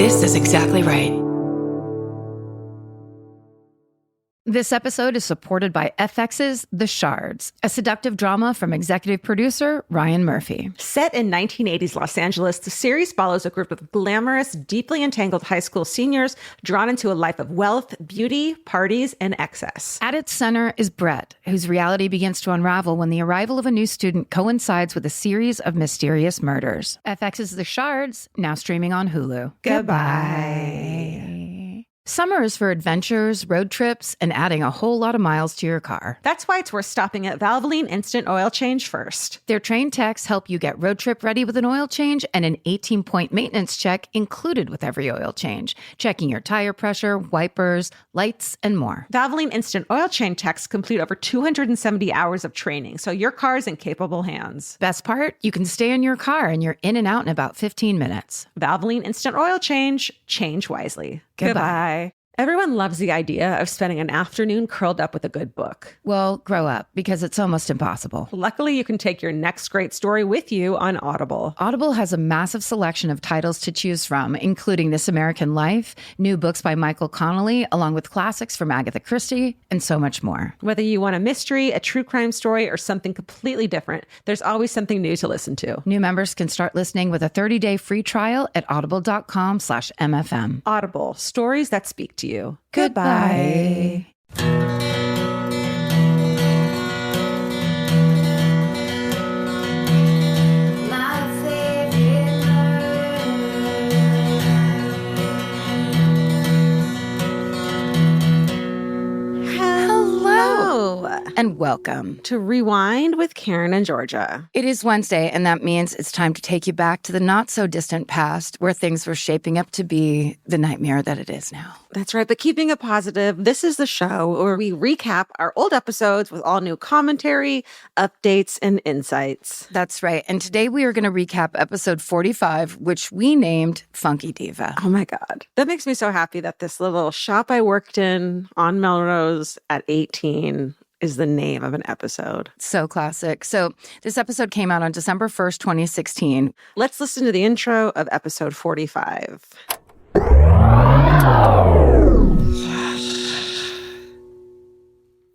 This is exactly right. This episode is supported by FX's The Shards, a seductive drama from executive producer Ryan Murphy. Set in 1980s Los Angeles, the series follows a group of glamorous, deeply entangled high school seniors drawn into a life of wealth, beauty, parties, and excess. At its center is Brett, whose reality begins to unravel when the arrival of a new student coincides with a series of mysterious murders. FX's The Shards, now streaming on Hulu. Goodbye. Summer is for adventures, road trips, and adding a whole lot of miles to your car. That's why it's worth stopping at Valvoline Instant Oil Change first. Their trained techs help you get road trip ready with an oil change and an 18-point maintenance check included with every oil change, checking your tire pressure, wipers, lights, and more. Valvoline Instant Oil Change techs complete over 270 hours of training, so your car's in capable hands. Best part? You can stay in your car and you're in and out in about 15 minutes. Valvoline Instant Oil Change. Change wisely. Goodbye. Everyone loves the idea of spending an afternoon curled up with a good book. Well, grow up, because it's almost impossible. Luckily, you can take your next great story with you on Audible. Audible has a massive selection of titles to choose from, including This American Life, new books by Michael Connelly, along with classics from Agatha Christie, and so much more. Whether you want a mystery, a true crime story, or something completely different, there's always something new to listen to. New members can start listening with a 30-day free trial at audible.com/MFM. Audible, stories that speak to you. Goodbye. And welcome to Rewind with Karen and Georgia. It is Wednesday, and that means it's time to take you back to the not-so-distant past where things were shaping up to be the nightmare that it is now. That's right, but keeping it positive, this is the show where we recap our old episodes with all new commentary, updates, and insights. That's right, and today we are going to recap episode 45, which we named Funky Diva. Oh my God. That makes me so happy that this little shop I worked in on Melrose at 18 is the name of an episode. So classic. So this episode came out on December 1st, 2016. Let's listen to the intro of episode 45.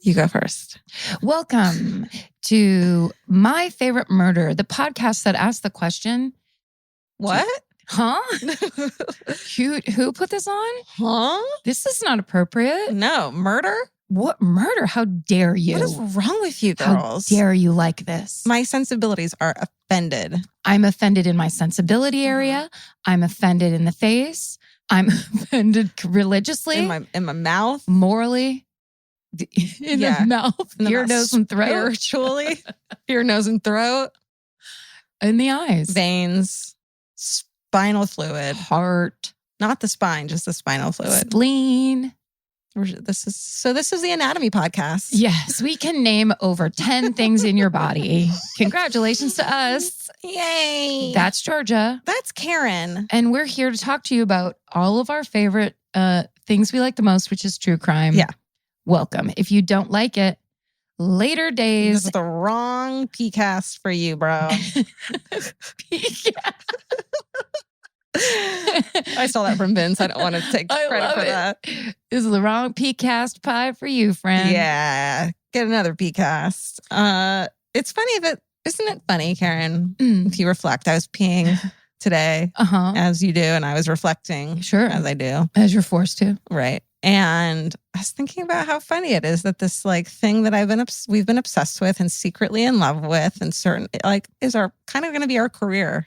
You go first. Welcome to My Favorite Murder, the podcast that asks the question, what? Huh? Who put this on? Huh? This is not appropriate. No, murder? What murder? How dare you? What is wrong with you girls? How dare you like this? My sensibilities are offended. I'm offended in my sensibility area. I'm offended in the face. I'm offended religiously. In my mouth. Morally. In the mouth. Ear, nose, and throat. Spiritually. Ear, nose, and throat. In the eyes. Veins. Spinal fluid. Heart. Not the spine, just the spinal fluid. Spleen. This is the anatomy podcast. Yes, we can name over 10 things in your body. Congratulations to us. Yay. That's Georgia. That's Karen. And we're here to talk to you about all of our favorite things we like the most, which is true crime. Yeah. Welcome. If you don't like it, later days. This is the wrong PCast for you, bro. PCast. I stole that from Vince. I don't want to take credit for that. This is the wrong PCast pie for you, friend. Yeah. Get another PCast. It's funny isn't it funny, Karen? If you reflect, I was peeing today, as you do, and I was reflecting. Sure. As I do. As you're forced to. Right. And I was thinking about how funny it is that this thing that we've been obsessed with and secretly in love with and is our kind of going to be our career.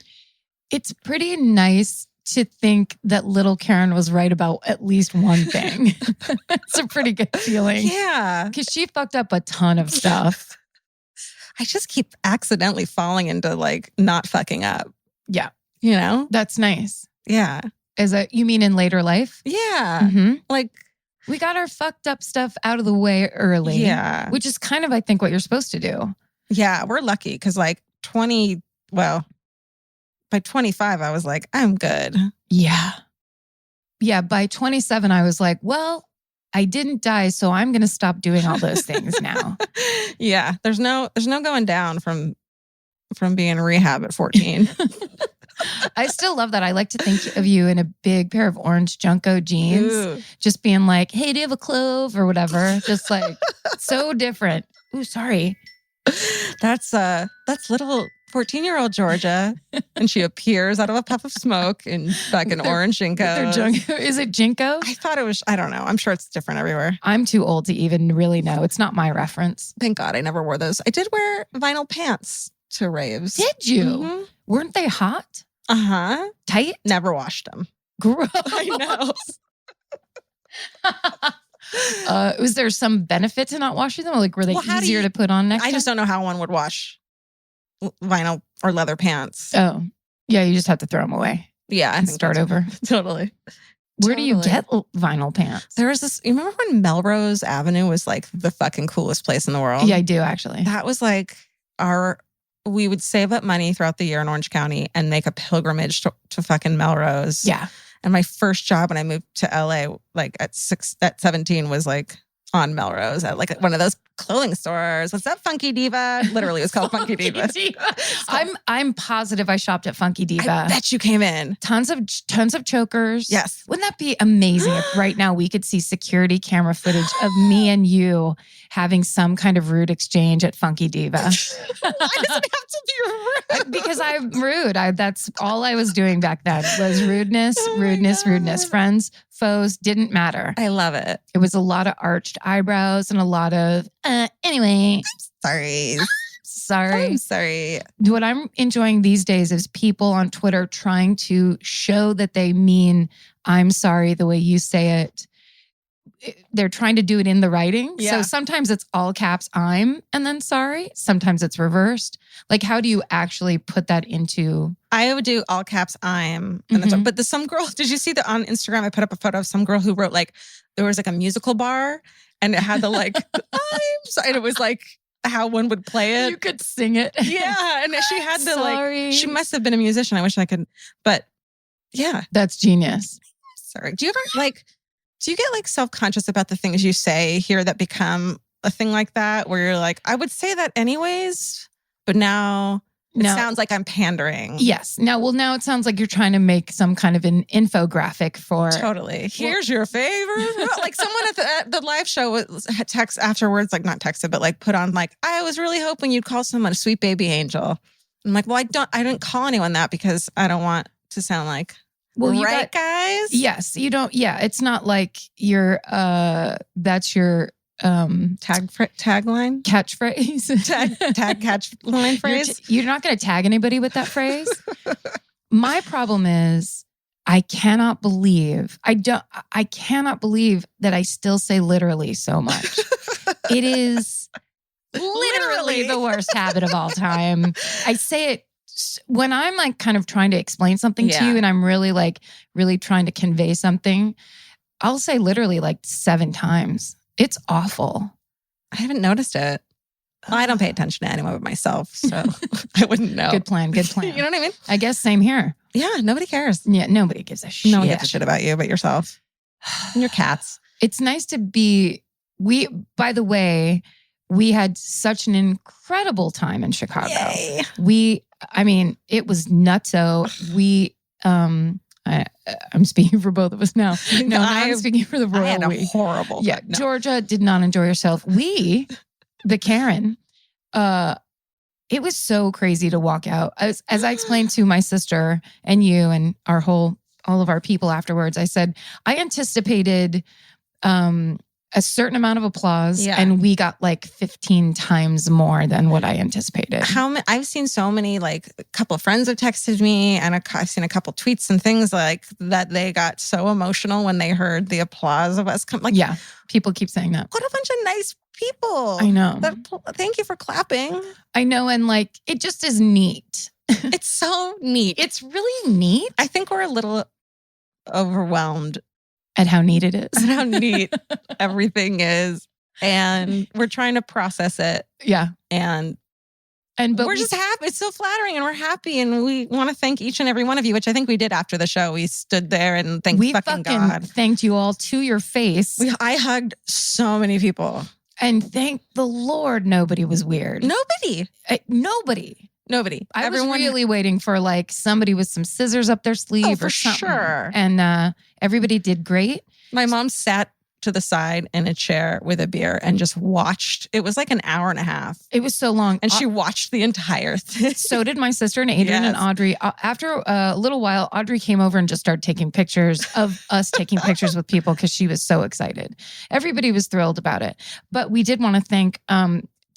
It's pretty nice to think that little Karen was right about at least one thing. It's a pretty good feeling. Yeah. Because she fucked up a ton of stuff. I just keep accidentally falling into not fucking up. Yeah. You know? That's nice. Yeah. You mean in later life? Yeah. Mm-hmm. We got our fucked up stuff out of the way early. Yeah. Which is kind of, I think, what you're supposed to do. Yeah. We're lucky because by 25, I was like, I'm good. Yeah. Yeah. By 27, I was like, well, I didn't die, so I'm going to stop doing all those things now. Yeah. There's no going down from being in rehab at 14. I still love that. I like to think of you in a big pair of orange Junko jeans, just being like, hey, do you have a clove or whatever? Just like so different. Ooh, sorry. That's little 14-year-old Georgia, and she appears out of a puff of smoke in fucking orange Jinko. Is it Jinko? I thought it was, I don't know. I'm sure it's different everywhere. I'm too old to even really know. It's not my reference. Thank God I never wore those. I did wear vinyl pants to raves. Did you? Mm-hmm. Weren't they hot? Uh-huh. Tight? Never washed them. Gross. I know. Was there some benefit to not washing them? Like, were they easier to put on next time? I just don't know how one would wash vinyl or leather pants. Oh, yeah. You just have to throw them away. Yeah. And start over. Totally. Where do you get vinyl pants? There was this, you remember when Melrose Avenue was like the fucking coolest place in the world? Yeah, I do actually. That was like we would save up money throughout the year in Orange County and make a pilgrimage to fucking Melrose. Yeah. And my first job when I moved to LA, like at 17 was like on Melrose at like one of those clothing stores. What's up, Funky Diva? Literally, it was called Funky Diva. I'm positive I shopped at Funky Diva. I bet you came in. Tons of chokers. Yes. Wouldn't that be amazing if right now we could see security camera footage of me and you having some kind of rude exchange at Funky Diva? Why does it have to be rude? Because I'm rude. That's all I was doing back then was rudeness. Friends, foes, didn't matter. I love it. It was a lot of arched eyebrows and a lot of, anyway. I'm sorry. What I'm enjoying these days is people on Twitter trying to show that they mean I'm sorry the way you say it. They're trying to do it in the writing. Yeah. So sometimes it's all caps I'm and then sorry. Sometimes it's reversed. Like, how do you actually put that into? I would do all caps I'm. And then but some girl, did you see that on Instagram? I put up a photo of some girl who wrote like, there was like a musical bar and it had the like, I'm sorry. And it was like how one would play it. You could sing it. Yeah. And she had the sorry. like, she must have been a musician. I wish I could, but yeah. That's genius. Sorry. Do you get like self-conscious about the things you say here that become a thing like that where you're like, I would say that anyways, but now it sounds like I'm pandering. Yes. Now it sounds like you're trying to make some kind of an infographic for. Totally. Here's your favorite. Like someone at the live show had text afterwards, like not texted, but like put on like, I was really hoping you'd call someone a sweet baby angel. I'm like, well, I didn't call anyone that because I don't want to sound like, right, guys? Yes. You don't. Yeah. It's not like your, that's your, tagline, catchphrase, catchline phrase. You're not going to tag anybody with that phrase. My problem is I cannot believe that I still say literally so much. It is literally the worst habit of all time. I say it when I'm like kind of trying to explain something to you and I'm really trying to convey something. I'll say literally like 7 times. It's awful. I haven't noticed it. Well, I don't pay attention to anyone but myself, so I wouldn't know. Good plan. You know what I mean? I guess same here. Yeah, nobody cares. Yeah, nobody gives a shit. No one gives a shit about you but yourself and your cats. It's nice to be. By the way, we had such an incredible time in Chicago. Yay. It was nutso. I'm speaking for both of us now. No, I'm speaking for the royal. I had a horrible. Yeah, no. Georgia did not enjoy herself. The Karen, it was so crazy to walk out. As I explained to my sister and you and all of our people afterwards, I said I anticipated a certain amount of applause, and we got like 15 times more than what I anticipated. I've seen so many, like a couple of friends have texted me, and I've seen a couple of tweets and things like that. They got so emotional when they heard the applause of us come. Like, yeah, people keep saying that. What a bunch of nice people! I know. Thank you for clapping. I know, and like it just is neat. It's so neat. It's really neat. I think we're a little overwhelmed at how neat it is. At how neat everything is. And we're trying to process it. Yeah. But we're just happy. It's so flattering and we're happy. And we want to thank each and every one of you, which I think we did after the show. We stood there and thanked fucking God. Thanked you all to your face. I hugged so many people. And thank the Lord nobody was weird. Nobody. Nobody. Nobody. I was really waiting for like somebody with some scissors up their sleeve or something. Sure. And everybody did great. My mom sat to the side in a chair with a beer and just watched. It was like an hour and a half. It was so long. And she watched the entire thing. So did my sister and Adrian and Audrey. After a little while, Audrey came over and just started taking pictures of us taking pictures with people because she was so excited. Everybody was thrilled about it. But we did want to thank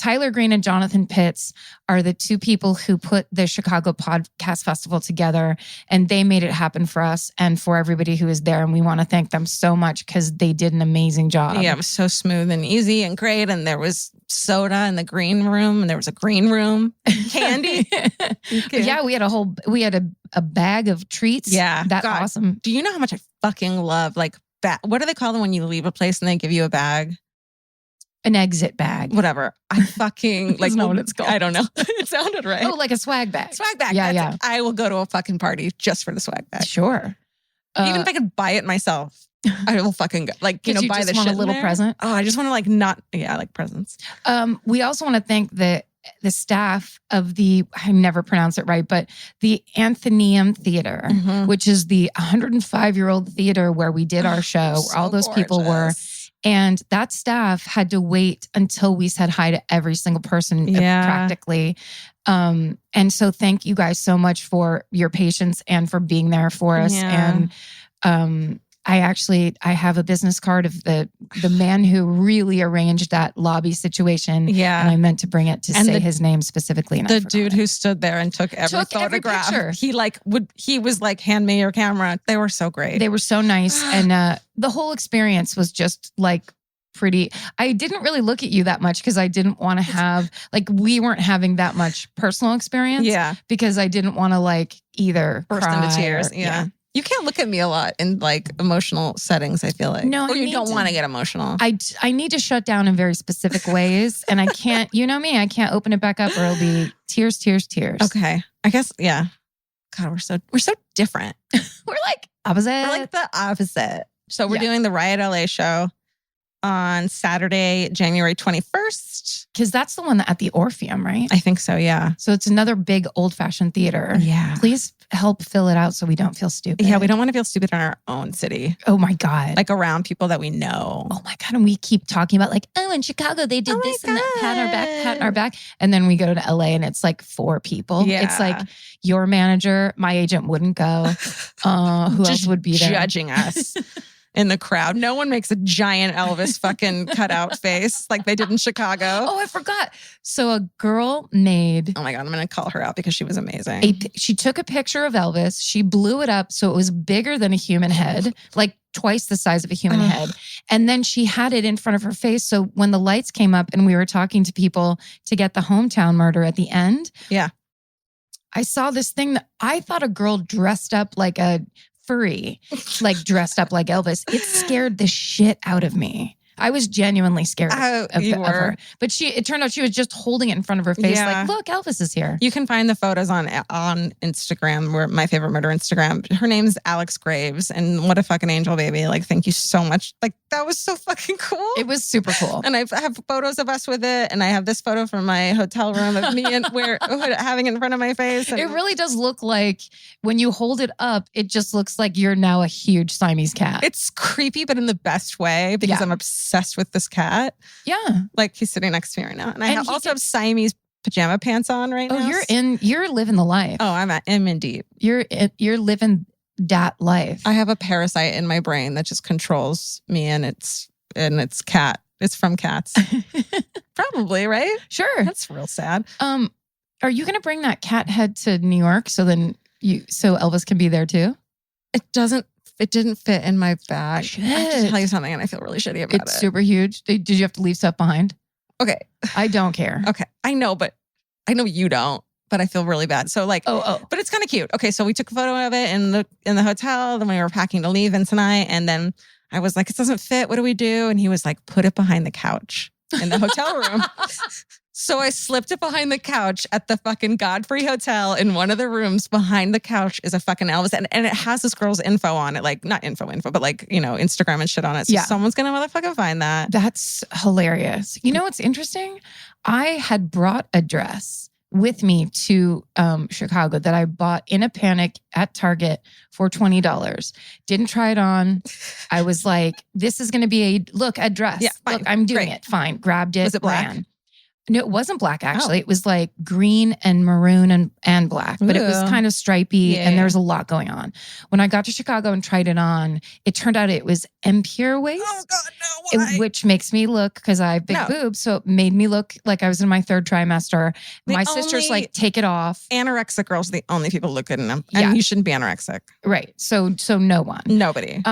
Tyler Green and Jonathan Pitts are the two people who put the Chicago Podcast Festival together, and they made it happen for us and for everybody who was there. And we want to thank them so much because they did an amazing job. Yeah, it was so smooth and easy and great. And there was soda in the green room, and there was a green room candy. Yeah, we had a bag of treats. Yeah, that's awesome. Do you know how much I fucking love what do they call them when you leave a place and they give you a bag? An exit bag. Whatever. I fucking like know what it's called. I don't know. It sounded right. Oh, like a swag bag. Swag bag. Yeah, yeah. I will go to a fucking party just for the swag bag. Sure. Even if I could buy it myself, I will fucking go. Like, you buy the shit. Want a little there. present? Oh, I just want to I like presents. We also want to thank the staff of I never pronounce it right, but the Athenaeum Theater, which is the 105-year-old theater where we did our show, where all those people were. And that staff had to wait until we said hi to every single person practically. And so thank you guys so much for your patience and for being there for us. Yeah. And I have a business card of the man who really arranged that lobby situation. Yeah. And I meant to bring it to say his name specifically. And the dude who stood there and took every photograph. Every picture. He was like, hand me your camera. They were so great. They were so nice. And the whole experience was just like pretty. I didn't really look at you that much because I didn't want to have, we weren't having that much personal experience. Yeah. Because I didn't want to either burst into tears. Yeah. You can't look at me a lot in emotional settings, I feel like. No, or you don't want to get emotional. I need to shut down in very specific ways. And I can't, you know me, I can't open it back up or it'll be tears, tears, tears. Okay. I guess, yeah. God, we're so different. We're like opposite. We're like the opposite. So we're doing the Riot LA show on Saturday, January 21st. Because that's the one at the Orpheum, right? I think so, yeah. So it's another big old-fashioned theater. Yeah. Please help fill it out so we don't feel stupid. Yeah, we don't want to feel stupid in our own city. Oh my God. Around people that we know. Oh my God. And we keep talking about in Chicago, they did this and that, pat on our back. And then we go to LA and it's 4 people. Yeah. It's your manager, my agent wouldn't go. Who else would be there? Judging us. In the crowd. No one makes a giant Elvis fucking cutout face like they did in Chicago. Oh, I forgot. So a girl made... Oh my God, I'm going to call her out because she was amazing. She took a picture of Elvis. She blew it up so it was bigger than a human head, twice the size of a human head. And then she had it in front of her face. So when the lights came up and we were talking to people to get the hometown murder at the end, I saw this thing that I thought a girl dressed up like a furry, dressed up like Elvis. It scared the shit out of me. I was genuinely scared of her. But it turned out she was just holding it in front of her face look, Elvis is here. You can find the photos on Instagram, where my favorite murder Instagram. Her name's Alex Graves, and what a fucking angel, baby. Thank you so much. That was so fucking cool. It was super cool. And I have photos of us with it, and I have this photo from my hotel room of me and having it in front of my face. And it really does look like when you hold it up, it just looks like you're now a huge Siamese cat. It's creepy, but in the best way because I'm obsessed with this cat. Yeah. He's sitting next to me right now. And I also have Siamese pajama pants on right now. You're living the life. Oh, I'm in deep. You're living that life. I have a parasite in my brain that just controls me and it's cat. It's from cats. Probably, right? Sure. That's real sad. Are you going to bring that cat head to New York so Elvis can be there too? It didn't fit in my bag. Shit. I have to tell you something and I feel really shitty about it. It's super huge. Did you have to leave stuff behind? Okay. I don't care. Okay. I know you don't, but I feel really bad. So but it's kind of cute. Okay. So we took a photo of it in the hotel. Then we were packing to leave tonight. And then I was like, it doesn't fit. What do we do? And he was like, put it behind the couch in the hotel room. So I slipped it behind the couch at the fucking Godfrey Hotel. In one of the rooms behind the couch is a fucking Elvis. And it has this girl's info on it. Not info, but Instagram and shit on it. So someone's going to motherfucking find that. That's hilarious. You know what's interesting? I had brought a dress with me to Chicago that I bought in a panic at Target for $20. Didn't try it on. I was like, this is going to be a dress. Yeah, fine. Look, I'm doing Great. it. Fine. Grabbed it. Was it black? Ran. No, it wasn't black, actually. It was like green and maroon and black, but it was Ooh. kind of stripey Yeah. and there was a lot going on. When I got to Chicago and tried it on, it turned out it was empire waist. Oh God, no! Why? Which makes me look, because I have big boobs, so it made me look like I was in my 3rd trimester. My sister's like, take it off. Anorexic girls are the only people who look good in them. Yeah. And you shouldn't be anorexic. Right. So no one. Nobody.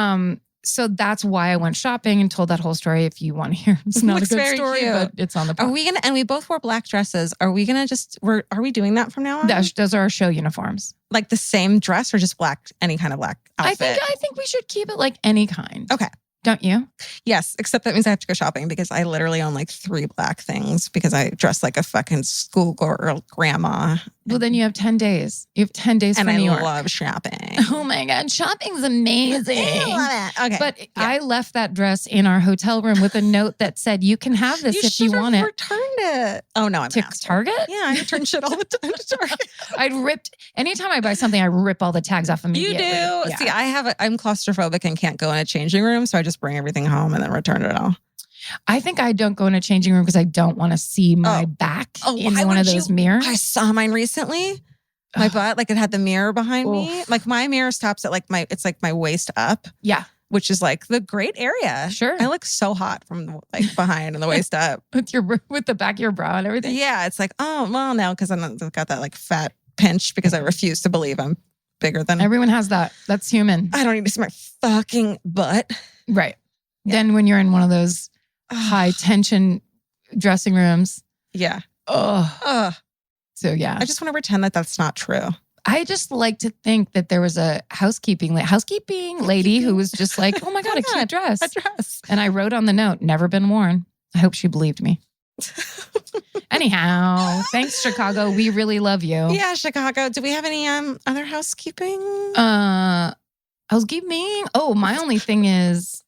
So that's why I went shopping and told that whole story. If you want to hear, it's not a Looks good very story, cute. but it's on the Are podcast. we gonna, and we both wore black dresses. Are we gonna are we doing that from now on? Those are our show uniforms. Like the same dress or just black, any kind of black outfit? I think we should keep it like any kind. Okay. Don't you? Yes, except that means I have to go shopping because I literally own like 3 black things because I dress like a fucking schoolgirl grandma. Well, then you have 10 days. You have 10 days And for I New York. love shopping. Oh my God, shopping's amazing. I love it. Okay. But I left that dress in our hotel room with a note that said, you can have this if you want it. returned it. Oh, no, I'm To an asshole. Target? Yeah, I return shit all the time to Target. Anytime I buy something, I rip all the tags off You immediately. do. Yeah. See, I'm claustrophobic and can't go in a changing room, so I just bring everything home and then return it all. I think I don't go in a changing room because I don't want to see my back in why one of would those you? mirrors. I saw mine recently. My butt, like it had the mirror behind me. Oof. Like my mirror stops at like my waist up, Yeah, which is like the great area. Sure. I look so hot from like behind and the waist up. with the back of your brow and everything. Yeah, it's like, oh, well, now because I've got that like fat pinch because I refuse to believe I'm bigger than Everyone has that. That's human. I don't need to see my fucking butt. Right. Yeah. Then when you're in one of those high tension dressing rooms. Yeah. Oh. So yeah. I just want to pretend that that's not true. I just like to think that there was a housekeeping lady who was just like, oh my God, a cute dress. A dress. And I wrote on the note, never been worn. I hope she believed me. Anyhow, thanks, Chicago. We really love you. Yeah, Chicago. Do we have any other housekeeping? Housekeeping? Oh, my only thing is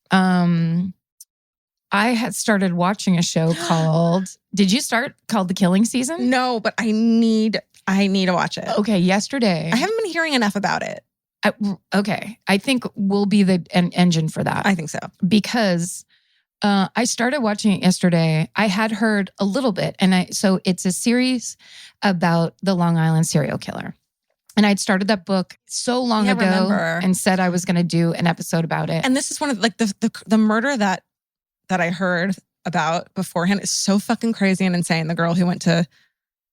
I had started watching a show called, called The Killing Season? No, but I need to watch it. Okay, yesterday. I haven't been hearing enough about it. Okay, I think we'll be the engine for that. I think so. Because I started watching it yesterday. I had heard a little bit, so it's a series about the Long Island serial killer. And I'd started that book so long ago and said I was going to do an episode about it. And this is one of like the murder that I heard about beforehand is so fucking crazy and insane. The girl who went to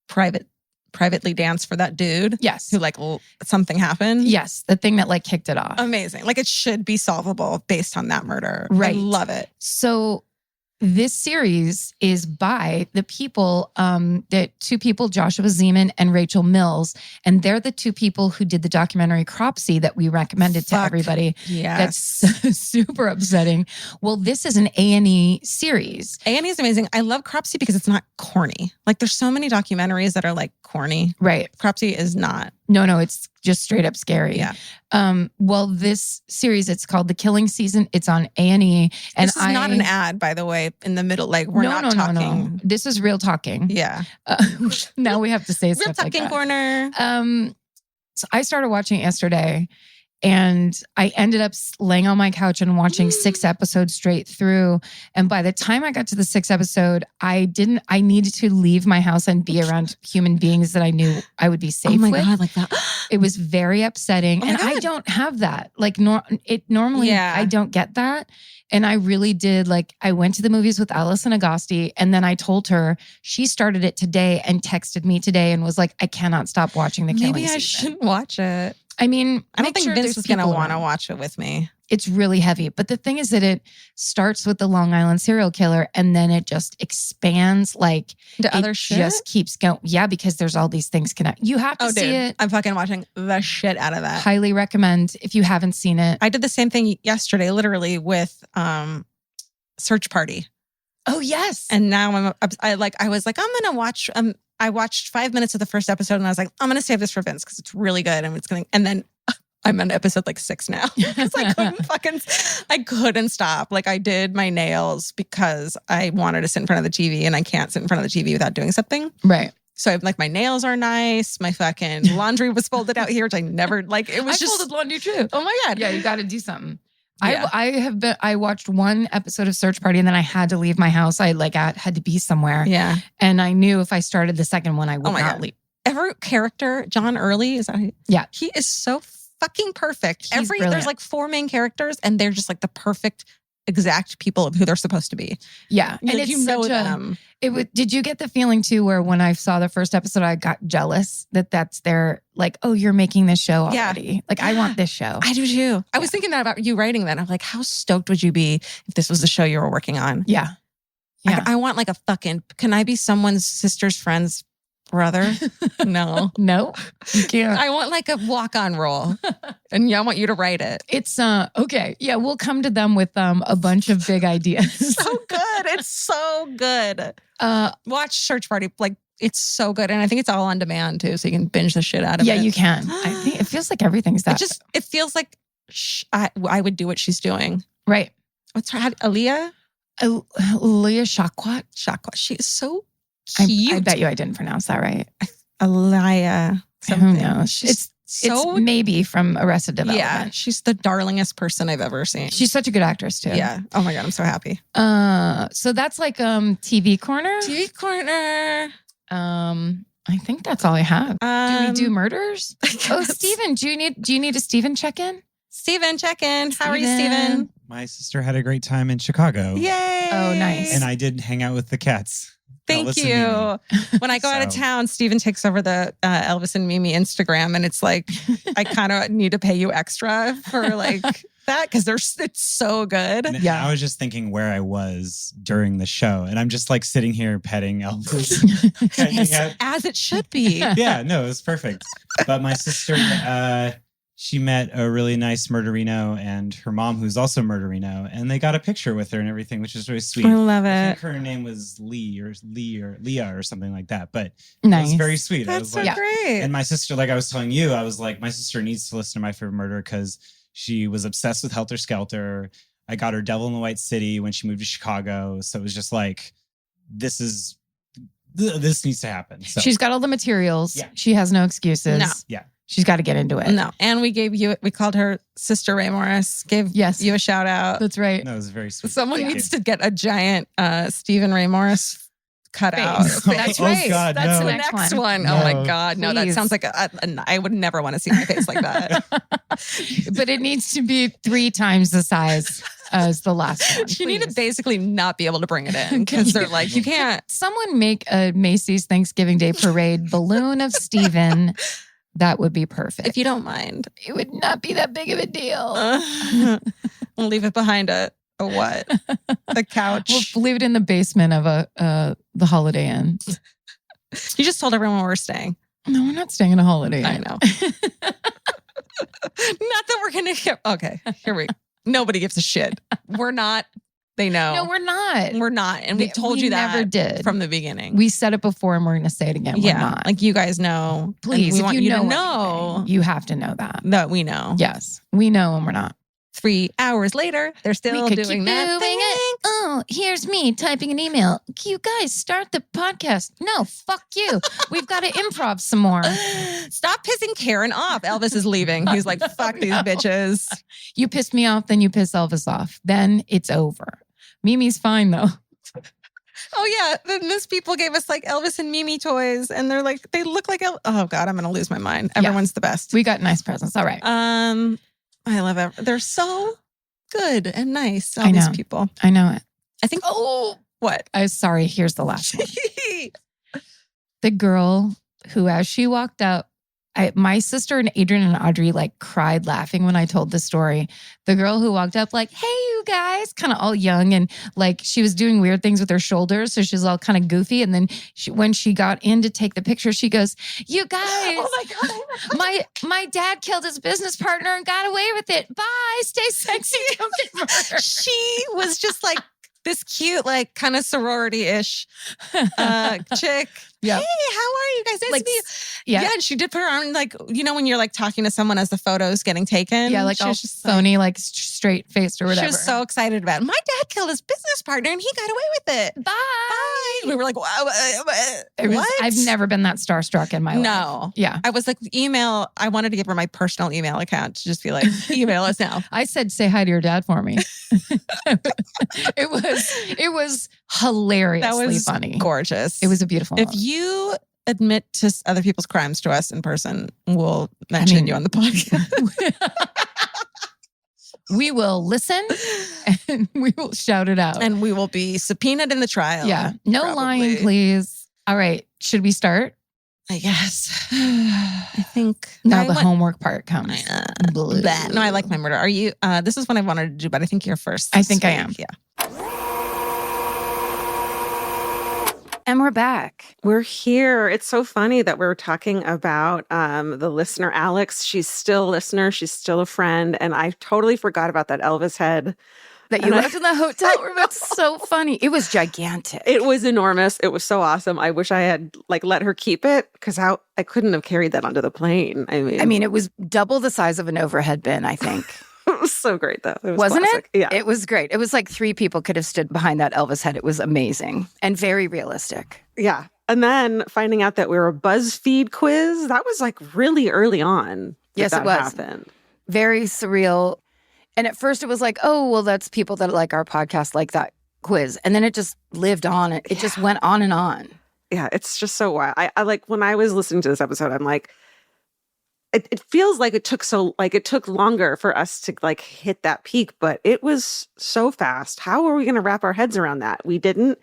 privately dance for that dude. Yes. Who like something happened. Yes. The thing that like kicked it off. Amazing. Like it should be solvable based on that murder. Right. I love it. So this series is by the people, the 2 people, Joshua Zeman and Rachel Mills. And they're the 2 people who did the documentary Cropsy that we recommended to everybody. Yes. That's super upsetting. Well, this is an A&E series. A&E is amazing. I love Cropsy because it's not corny. Like there's so many documentaries that are like corny. Right. Cropsy is not. No, it's just straight up scary. Yeah. Well, this series, it's called The Killing Season. It's on A&E. And this is not an ad, by the way, in the middle. Like we're not talking. No. This is real talking. Yeah. Now we have to say Real stuff like talking that. corner. So I started watching it yesterday and I ended up laying on my couch and watching 6 episodes straight through. And by the time I got to the 6th episode, I needed to leave my house and be around human beings that I knew I would be safe with. God, like that. It was very upsetting. Oh my and God. I don't have that. Like normally I don't get that. And I really did. Like I went to the movies with Allison Agosti and then I told her, she started it today and texted me today and was like, I cannot stop watching The Killing Maybe Season. I shouldn't watch it. I mean, I don't think sure Vince there's is going to people want to around. watch it with me. It's really heavy. But the thing is that it starts with the Long Island serial killer and then it just expands like The other shit? just keeps going. Yeah, because there's all these things connect. You have to see it. I'm fucking watching the shit out of that. Highly recommend if you haven't seen it. I did the same thing yesterday, literally with Search Party. Oh, yes. And now I was like, I'm going to watch, I watched 5 minutes of the first episode and I was like, I'm going to save this for Vince because it's really good. And then I'm on episode like 6 now. Because I couldn't stop. Like I did my nails because I wanted to sit in front of the TV and I can't sit in front of the TV without doing something. Right. So I'm like, my nails are nice. My fucking laundry was folded out here, which I never like. It was I just folded laundry too. Oh my God. Yeah, you got to do something. Yeah. I watched one episode of Search Party and then I had to leave my house. I had to be somewhere. Yeah. And I knew if I started the second one, I would my not God. leave. Every character, John Early, is that who? Yeah. He is so fucking perfect. He's There's brilliant. like 4 main characters and they're just like the perfect exact people of who they're supposed to be. Yeah. And it's you know such them. Did you get the feeling too, where when I saw the first episode, I got jealous that's their like, oh, you're making this show Yeah. already. Like, I want this show. I do too. I was thinking that about you writing that. I'm like, how stoked would you be if this was the show you were working on? Yeah. Yeah. I want like a fucking, can I be someone's sister's friend's brother? No. No, you can't. I want like a walk-on role. And I want you to write it. It's okay. Yeah, we'll come to them with a bunch of big ideas. So good. It's so good. Watch Search Party. Like, it's so good. And I think it's all on demand too. So you can binge the shit out of it. Yeah, you can. I think it feels like everything's that. It feels like I would do what she's doing. Right. What's her, Aaliyah? Aaliyah Shakwat. She is so cute. I bet you I didn't pronounce that right. Aaliyah. Who knows? It's so, it's maybe from Arrested Development. yeah, she's the darlingest person I've ever seen. She's such a good actress too. Yeah. Oh my God, I'm so happy. So that's like TV Corner. TV Corner. I think that's all I have. Do we do murders? Oh, Yes. Steven, do you need a Steven check-in? Steven, check in. How are you, Steven? My sister had a great time in Chicago. Yay. Oh, nice. And I did hang out with the cats. Thank Elvis and you. Mimi. When I go out of So- town, Steven takes over the Elvis and Mimi Instagram, and it's like I kind of need to pay you extra for like that because it's so good. And Yeah. I was just thinking where I was during the show, and I'm just like sitting here petting Elvis. hanging out. As it should be. Yeah, no, it was perfect. But my sister, she met a really nice murderino and her mom, who's also murderino, and they got a picture with her and everything, which is really sweet. I love I it. think her name was Lee or Leah or something like that. But Nice. it was very sweet. I That's was so like, great. and my sister, like I was telling you, I was like, my sister needs to listen to My Favorite Murder because she was obsessed with Helter Skelter. I got her Devil in the White City when she moved to Chicago. So it was just like, this needs to happen. So She's got all the materials. Yeah. She has no excuses. No. Yeah. She's got to get into it. No. And we called her Sister Ray Morris, gave Yes. you a shout out. That's right. no, it was very sweet. Someone Thank needs you. to get a giant Stephen Ray Morris cutout. Face. That's Oh, right. God, That's no. The the next next one. No. Oh my God. No, that Please. sounds like I would never want to see my face like that. But it needs to be 3 times the size as the last one. You need to please. basically not be able to bring it in because they're like, you can't. Someone make a Macy's Thanksgiving Day parade balloon of Steven. That would be perfect. If you don't mind. It would not be that big of a deal. We'll leave it behind a what? The couch. We'll leave it in the basement of the Holiday Inn. You just told everyone where we're staying. No, we're not staying in a Holiday Inn. I know. Not that we're going to get. Okay, here we go. Nobody gives a shit. We're not. They know. No, we're not. We're not. And we told you that never did. from the beginning. We said it before and we're going to say it again. yeah. We're not. Like you guys know. And Please, we if want you you to know know anything, you have to know that. that we know. Yes, we know and we're not. 3 hours later, they're still we could doing keep that doing thing. it. Oh, here's me typing an email. You guys start the podcast. No, fuck you. We've got to improv some more. Stop pissing Karen off. Elvis is leaving. He's like, fuck these bitches. You pissed me off, then you piss Elvis off. Then it's over. Mimi's fine though. Oh yeah. Then these people gave us like Elvis and Mimi toys, and they're like, they look like oh God, I'm gonna lose my mind. Everyone's the best. We got nice presents. All right. I love it. They're so good and nice. All I these know. people. I know it. I think. Oh, what? I'm sorry. Here's the last one. The girl who, as she walked up, my sister and Adrian and Audrey like cried laughing when I told the story. The girl who walked up like, hey, you guys, kind of all young and like she was doing weird things with her shoulders. So she was all kind of goofy. And then when she got in to take the picture, she goes, you guys, Oh my God. my dad killed his business partner and got away with it. Bye. Stay sexy. Don't get murdered. She was just like this cute, like kind of sorority-ish chick. Yeah. Hey, how are you guys? Nice Like, to meet you. yeah. Yeah, and she did put her on like, you know, when you're like talking to someone as the photo's getting taken. Yeah, like she all was just phony, like straight faced or whatever. She was so excited about it. My dad killed his business partner and he got away with it. Bye. Bye. We were like, wow, what? I've never been that starstruck in my life. No. Yeah. I was like, email. I wanted to give her my personal email account to just be like, email us now. I said, say hi to your dad for me. It was hilariously That was funny. Gorgeous. It was a beautiful If moment. you admit to other people's crimes to us in person, we'll mention you on the podcast. We will listen and we will shout it out. And we will be subpoenaed in the trial. Yeah. No probably. lying, please. All right. Should we start? I guess. I think. Now the homework part comes. No, I like my murder. Are you? This is one I wanted to do, but I think you're first. I think I am. Yeah. And we're back. We're here. It's so funny that we're talking about the listener, Alex. She's still a listener. She's still a friend. And I totally forgot about that Elvis head. That you left in the hotel room. That's so funny. It was gigantic. It was enormous. It was so awesome. I wish I had let her keep it because I couldn't have carried that onto the plane. I mean, it was double the size of an overhead bin, I think. It was so great, though. It was Wasn't classic. it? Yeah. It was great. It was like 3 people could have stood behind that Elvis head. It was amazing and very realistic. Yeah. And then finding out that we were a BuzzFeed quiz, that was really early on. Yes, it was. Happened. Very surreal. And at first it was like, oh, well, that's people that like our podcast like that quiz. And then it just lived on. It just went on and on. Yeah, it's just so wild. I like when I was listening to this episode, I'm like, it feels like it took longer for us to hit that peak, but it was so fast. How are we going to wrap our heads around that? We couldn't.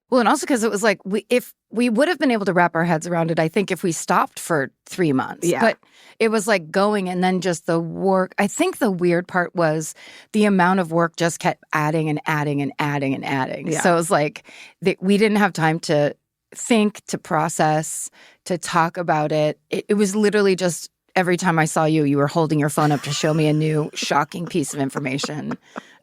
Well, and also because it was like, if we would have been able to wrap our heads around it, I think if we stopped for 3 months. Yeah. But it was like going and then just the work. I think the weird part was the amount of work just kept adding and adding and adding and adding. Yeah. So it was like we didn't have time to think, to process, to talk about it. It was literally just every time I saw you, you were holding your phone up to show me a new shocking piece of information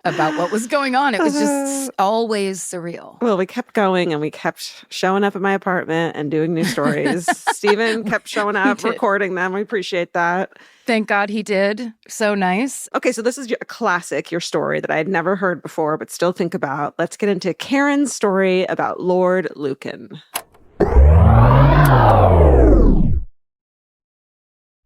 about what was going on. It was just always surreal. Well, we kept going and we kept showing up at my apartment and doing new stories. Stephen kept showing up, recording them. We appreciate that. Thank God he did. So nice. Okay, so this is a classic, your story that I had never heard before, but still think about. Let's get into Karen's story about Lord Lucan.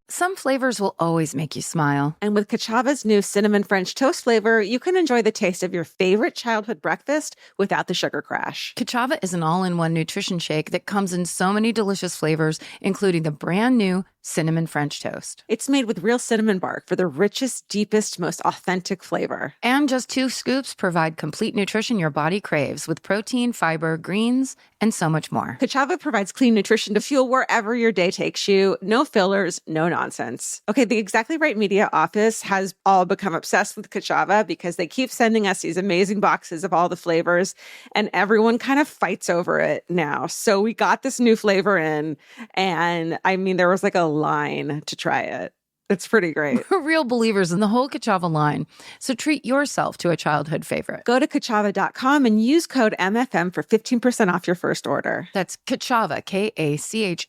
Some flavors will always make you smile. And with Kachava's new cinnamon French toast flavor, you can enjoy the taste of your favorite childhood breakfast without the sugar crash. Kachava is an all-in-one nutrition shake that comes in so many delicious flavors, including the brand new cinnamon French toast. It's made with real cinnamon bark for the richest, deepest, most authentic flavor. And just 2 scoops provide complete nutrition your body craves with protein, fiber, greens, and so much more. Kachava provides clean nutrition to fuel wherever your day takes you. No fillers, no nonsense. Okay, the Exactly Right Media office has all become obsessed with Kachava because they keep sending us these amazing boxes of all the flavors, and everyone kind of fights over it now. So we got this new flavor in, and I mean, there was a line to try it. It's pretty great. We're real believers in the whole Kachava line, so treat yourself to a childhood favorite. Go to Kachava.com and use code MFM for 15% off your first order. That's Kachava,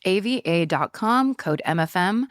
Kachava.com, code MFM.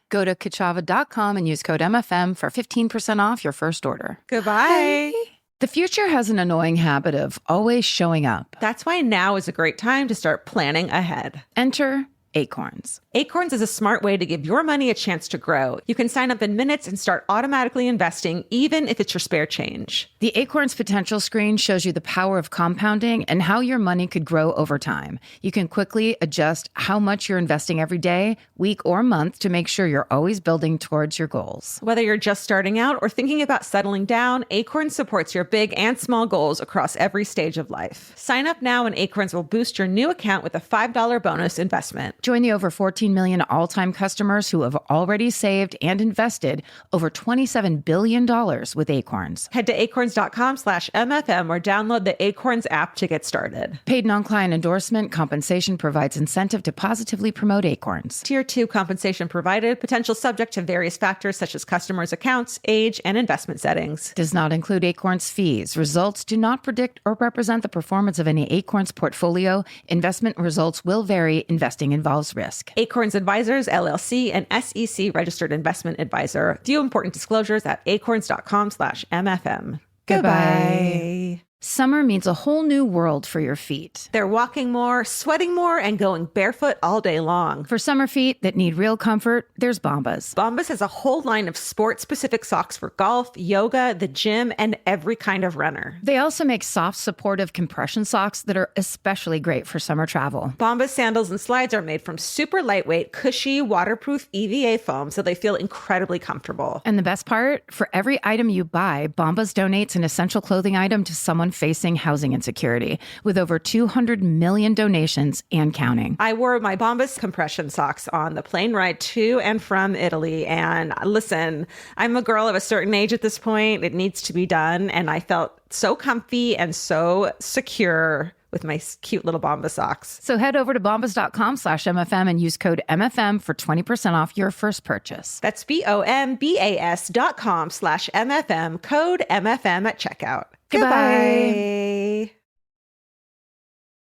Go to Kachava.com and use code MFM for 15% off your first order. Goodbye. The future has an annoying habit of always showing up. That's why now is a great time to start planning ahead. Enter Acorns. Acorns is a smart way to give your money a chance to grow. You can sign up in minutes and start automatically investing, even if it's your spare change. The Acorns potential screen shows you the power of compounding and how your money could grow over time. You can quickly adjust how much you're investing every day, week, or month to make sure you're always building towards your goals. Whether you're just starting out or thinking about settling down, Acorns supports your big and small goals across every stage of life. Sign up now and Acorns will boost your new account with a $5 bonus investment. Join the over 14 million all-time customers who have already saved and invested over $27 billion with Acorns. Head to acorns.com/MFM or download the Acorns app to get started. Paid non-client endorsement compensation provides incentive to positively promote Acorns. Tier 2 compensation provided, potential subject to various factors such as customers' accounts, age, and investment settings. Does not include Acorns fees. Results do not predict or represent the performance of any Acorns portfolio. Investment results will vary. Investing involved. involves risk. Acorns Advisors, LLC, an SEC registered investment advisor. View important disclosures at acorns.com/MFM. Goodbye. Summer means a whole new world for your feet. They're walking more, sweating more, and going barefoot all day long. For summer feet that need real comfort, there's Bombas. Bombas has a whole line of sport-specific socks for golf, yoga, the gym, and every kind of runner. They also make soft, supportive compression socks that are especially great for summer travel. Bombas sandals and slides are made from super lightweight, cushy, waterproof EVA foam, so they feel incredibly comfortable. And the best part, for every item you buy, Bombas donates an essential clothing item to someone facing housing insecurity, with over 200 million donations and counting. I wore my Bombas compression socks on the plane ride to and from Italy. And listen, I'm a girl of a certain age at this point. It needs to be done. And I felt so comfy and so secure with my cute little Bombas socks. So head over to bombas.com/MFM and use code MFM for 20% off your first purchase. That's BOMBAS.com/MFM, code MFM at checkout. Goodbye.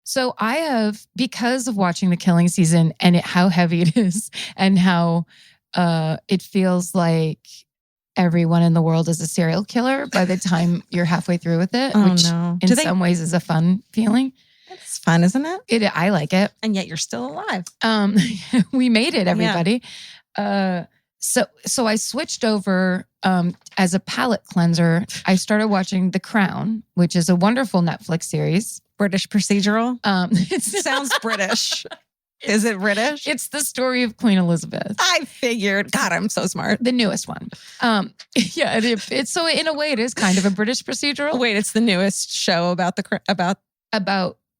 So I have, because of watching The Killing Season and how heavy it is and how it feels like everyone in the world is a serial killer by the time you're halfway through with it, which in some ways is a fun feeling. It's fun, isn't it? I like it. And yet you're still alive. We made it, everybody. Yeah. So I switched over as a palate cleanser. I started watching The Crown, which is a wonderful Netflix series. British procedural. It sounds British. Is it British? It's the story of Queen Elizabeth. I figured. God, I'm so smart. The newest one. Yeah, it's so in a way it is kind of a British procedural. Wait, it's the newest show about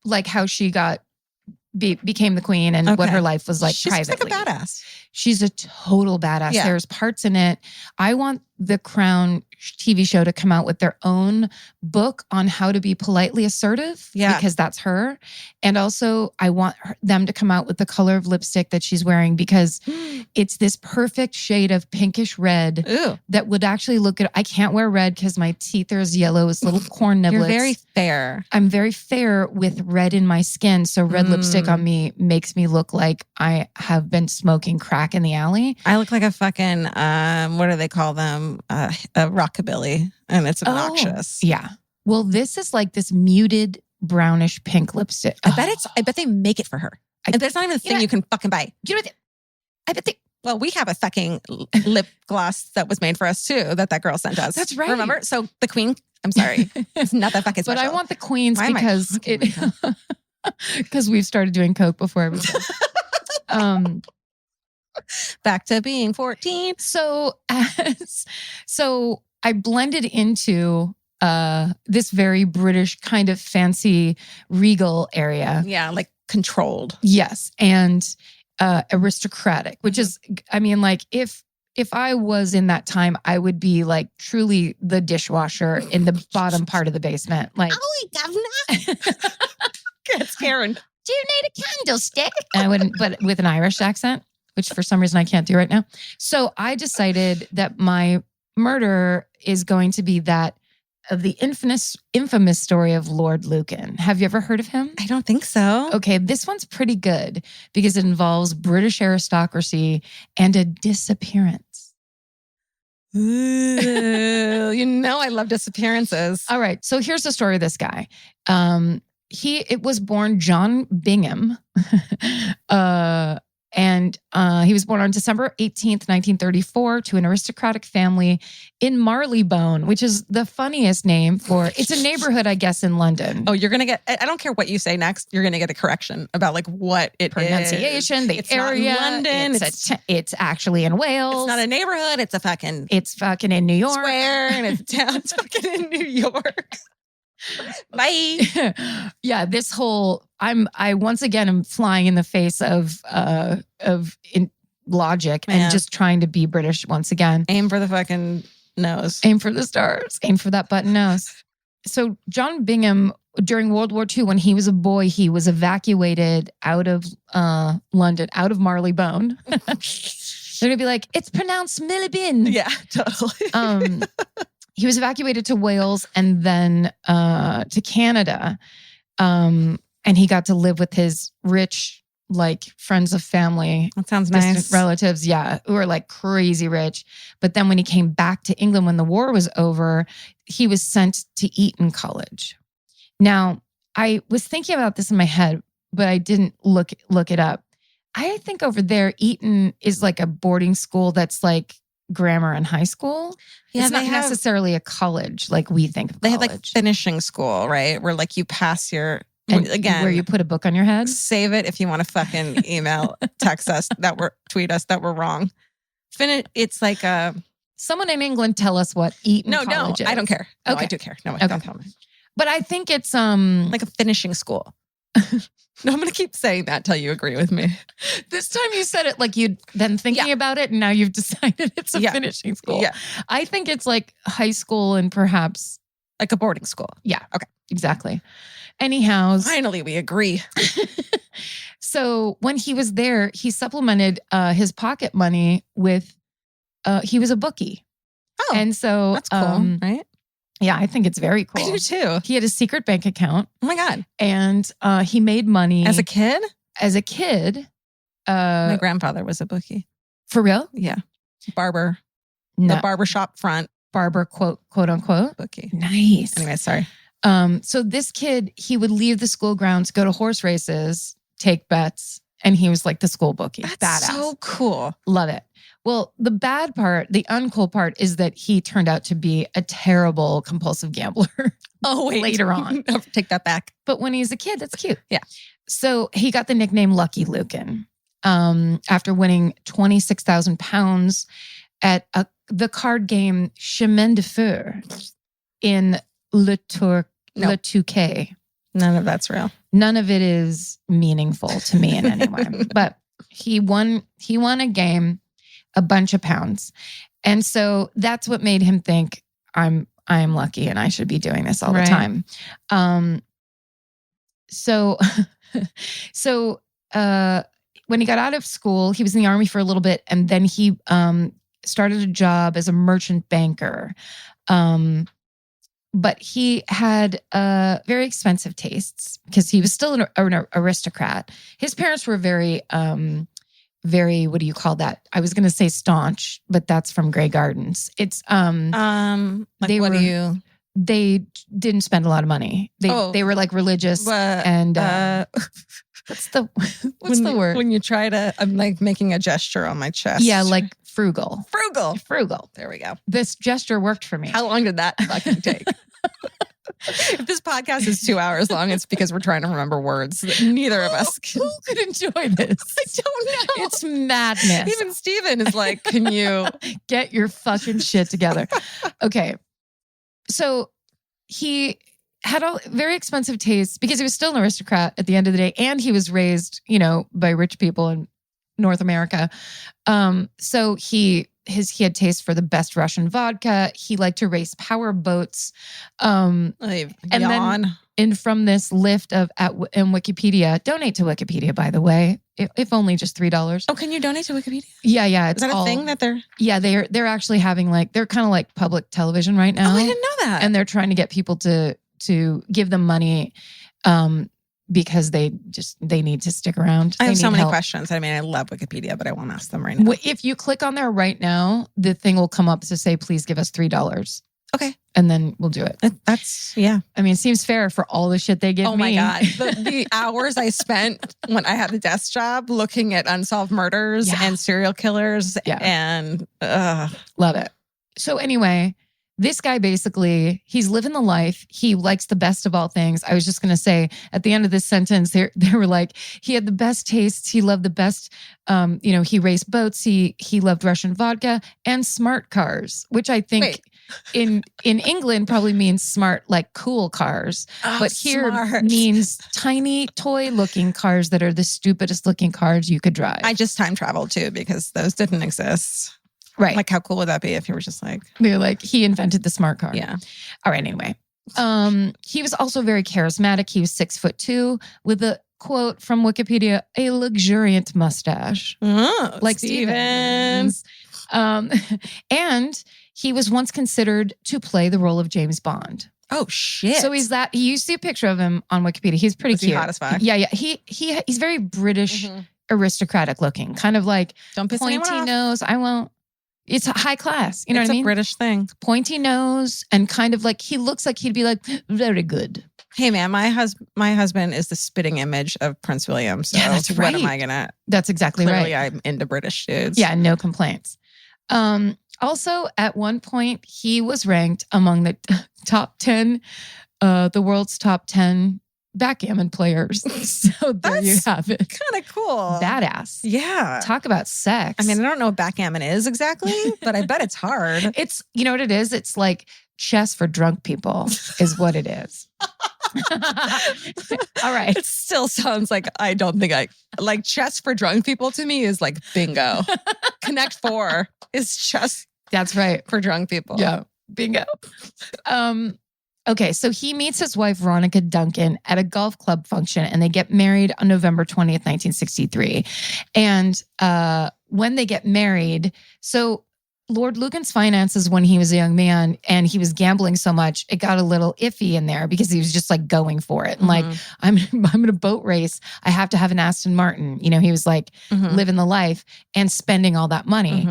like how she became the queen and what her life was like privately. She's like a badass. She's a total badass. Yeah. There's parts in it. I want the Crown TV show to come out with their own book on how to be politely assertive. Yeah. Because that's her. And also I want them to come out with the color of lipstick that she's wearing, because it's this perfect shade of pinkish red. Ooh. That would actually look at, I can't wear red because my teeth are as yellow as little corn niblets. You're very fair. I'm very fair with red in my skin. So red lipstick on me makes me look like I have been smoking crack in the alley. I look like a fucking, what do they call them? A rockabilly. And it's obnoxious. Oh, yeah. Well, this is like this muted brownish pink lipstick. I bet they make it for her. And that's not even a thing you can fucking buy. You know what? I bet they... Well, we have a fucking lip gloss that was made for us too, that girl sent us. That's right. Remember? So the Queen, I'm sorry. It's not that fucking special. But I want the Queen's because we've started doing Coke before everything. Back to being 14. So I blended into this very British kind of fancy regal area. Yeah, like controlled. Yes. And aristocratic, which is, I mean, like if I was in that time, I would be like truly the dishwasher in the bottom part of the basement. Like, oh, governor. That's Karen. Do you need a candlestick? And I wouldn't, but with an Irish accent, which for some reason I can't do right now. So I decided that my murder is going to be that of the infamous story of Lord Lucan. Have you ever heard of him? I don't think so. Okay, this one's pretty good because it involves British aristocracy and a disappearance. Ooh, I love disappearances. All right, so here's the story of this guy. It was born John Bingham. And he was born on December 18th, 1934 to an aristocratic family in Marylebone, which is the funniest name it's a neighborhood, I guess, in London. Oh, you're going to get, I don't care what you say next. You're going to get a correction about like what it pronunciation, is. the area. Not in London. It's actually in Wales. It's not a neighborhood. It's fucking in New York. Square and it's down. It's fucking in New York. Bye. Yeah, this whole I once again am flying in the face of logic and just trying to be British once again. Aim for the fucking nose. Aim for the stars. Aim for that button nose. So John Bingham, during World War II, when he was a boy, he was evacuated out of London, out of Marylebone. They're gonna be like, it's pronounced Millibin. Yeah, totally. He was evacuated to Wales and then to Canada. And he got to live with his rich like friends of family, That sounds distant nice. relatives, who are like crazy rich. But then when he came back to England when the war was over, he was sent to Eton College. Now, I was thinking about this in my head, but I didn't look it up. I think over there, Eton is like a boarding school that's like grammar and high school. Yeah, it's not they have- necessarily a college like we think of They college. have like finishing school, right? Where like you pass your, And again, where you put a book on your head. save it if you want to fucking email, text us tweet us that we're wrong. It's like a, Someone in England tell us what Eton no, College is. I don't care. No, Okay. I do care. No, Okay. don't tell me. But I think it's Like a finishing school. No, I'm going to keep saying that till you agree with me. this time you said it like you'd been thinking about it and now you've decided it's a Yeah. finishing school. Yeah. I think it's like high school and perhaps Like a boarding school. exactly. Anyhow, Finally, we agree. so when he was there, he supplemented his pocket money with he was a bookie. Oh, And so that's cool, right? yeah, I think it's very cool. I do too. He had a secret bank account Oh my God. and he made money As a kid, as a kid. my grandfather was a bookie. For real? Yeah. Barber. No, The barbershop front barber, quote unquote. bookie. Nice. Anyway, sorry. So this kid, he would leave the school grounds, go to horse races, take bets, and he was like the school bookie. That's Badass. so cool. Love it. Well, the bad part, the uncool part is that he turned out to be a terrible compulsive gambler. Oh, wait. Later on. Take that back. But when he's a kid, that's cute. Yeah. So he got the nickname Lucky Lucan after winning £26,000 at the card game Chemin de Fer in Le Touquet. None of that's real. None of it is meaningful to me in any way. But he won a game, a bunch of pounds. And so that's what made him think I'm lucky and I should be doing this all Right. the time. So when he got out of school, he was in the army for a little bit, and then he started a job as a merchant banker. But he had very expensive tastes because he was still an aristocrat. His parents were very, what do you call that? I was going to say staunch, but that's from Grey Gardens. It's like they didn't spend a lot of money. They were like religious and what's the word? When you try to, I'm like making a gesture on my chest. Yeah, like frugal. Frugal. There we go. This gesture worked for me. How long did that fucking take? If this podcast is 2 hours long, it's because we're trying to remember words that neither of us can. Who could enjoy this? I don't know. It's madness. Even Steven is like, can you get your fucking shit together? Okay. So he had a very expensive taste because he was still an aristocrat at the end of the day. And he was raised, by rich people in North America. So he had taste for the best Russian vodka. He liked to race power boats. And from this lift in Wikipedia, donate to Wikipedia, by the way, if only just $3. Oh, can you donate to Wikipedia? Yeah. Is that a thing that they're? Yeah, they're actually having they're kind of like public television right now. Oh, I didn't know that. And they're trying to get people to give them money because they need to stick around. I have so many help. questions. I mean, I love Wikipedia, but I won't ask them right now. If you click on there right now, the thing will come up to say, please give us $3. Okay. And then we'll do it. That's, yeah. I mean, it seems fair for all the shit they give me. Oh my God. The hours I spent when I had the desk job looking at unsolved murders and serial killers and love it. So anyway, this guy basically, he's living the life. He likes the best of all things. I was just going to say at the end of this sentence, they were like, he had the best tastes. He loved the best, he raced boats. He loved Russian vodka and smart cars, which I think in England probably means smart, like cool cars. But here means tiny toy looking cars that are the stupidest looking cars you could drive. I just time traveled too because those didn't exist. Right. Like, how cool would that be if you were just like... They're like, he invented the smart car. Yeah. All right, anyway. He was also very charismatic. He was 6'2" with a quote from Wikipedia, a luxuriant mustache. Oh, like Steven. Steven's. And he was once considered to play the role of James Bond. Oh shit! So you see a picture of him on Wikipedia. He's pretty cute. He hot as fuck? Yeah. He's very British, aristocratic looking, kind of like Don't piss pointy anyone off. nose. I won't. It's high class. You know It's what I a mean? British thing. Pointy nose and kind of like he looks like he'd be like very good. Hey man, my husband is the spitting image of Prince William. So Yeah, that's what right. am I gonna? That's exactly Clearly, right. I'm into British dudes. Yeah, no complaints. Also, at one point, he was ranked among the top 10, the world's top 10 backgammon players. So there you have it. Kind of cool. Badass. Yeah. Talk about sex. I mean, I don't know what backgammon is exactly, but I bet it's hard. it's, you know what it is? It's like chess for drunk people is what it is. All right. It still sounds like I don't think like chess for drunk people to me is like bingo. Connect 4 is chess That's right. for drunk people. Yeah. Bingo. Okay, so he meets his wife, Veronica Duncan, at a golf club function, and they get married on November 20th, 1963. And when they get married, so Lord Lucan's finances when he was a young man and he was gambling so much, it got a little iffy in there because he was just like going for it. And like, I'm in a boat race. I have to have an Aston Martin. You know, he was like living the life and spending all that money.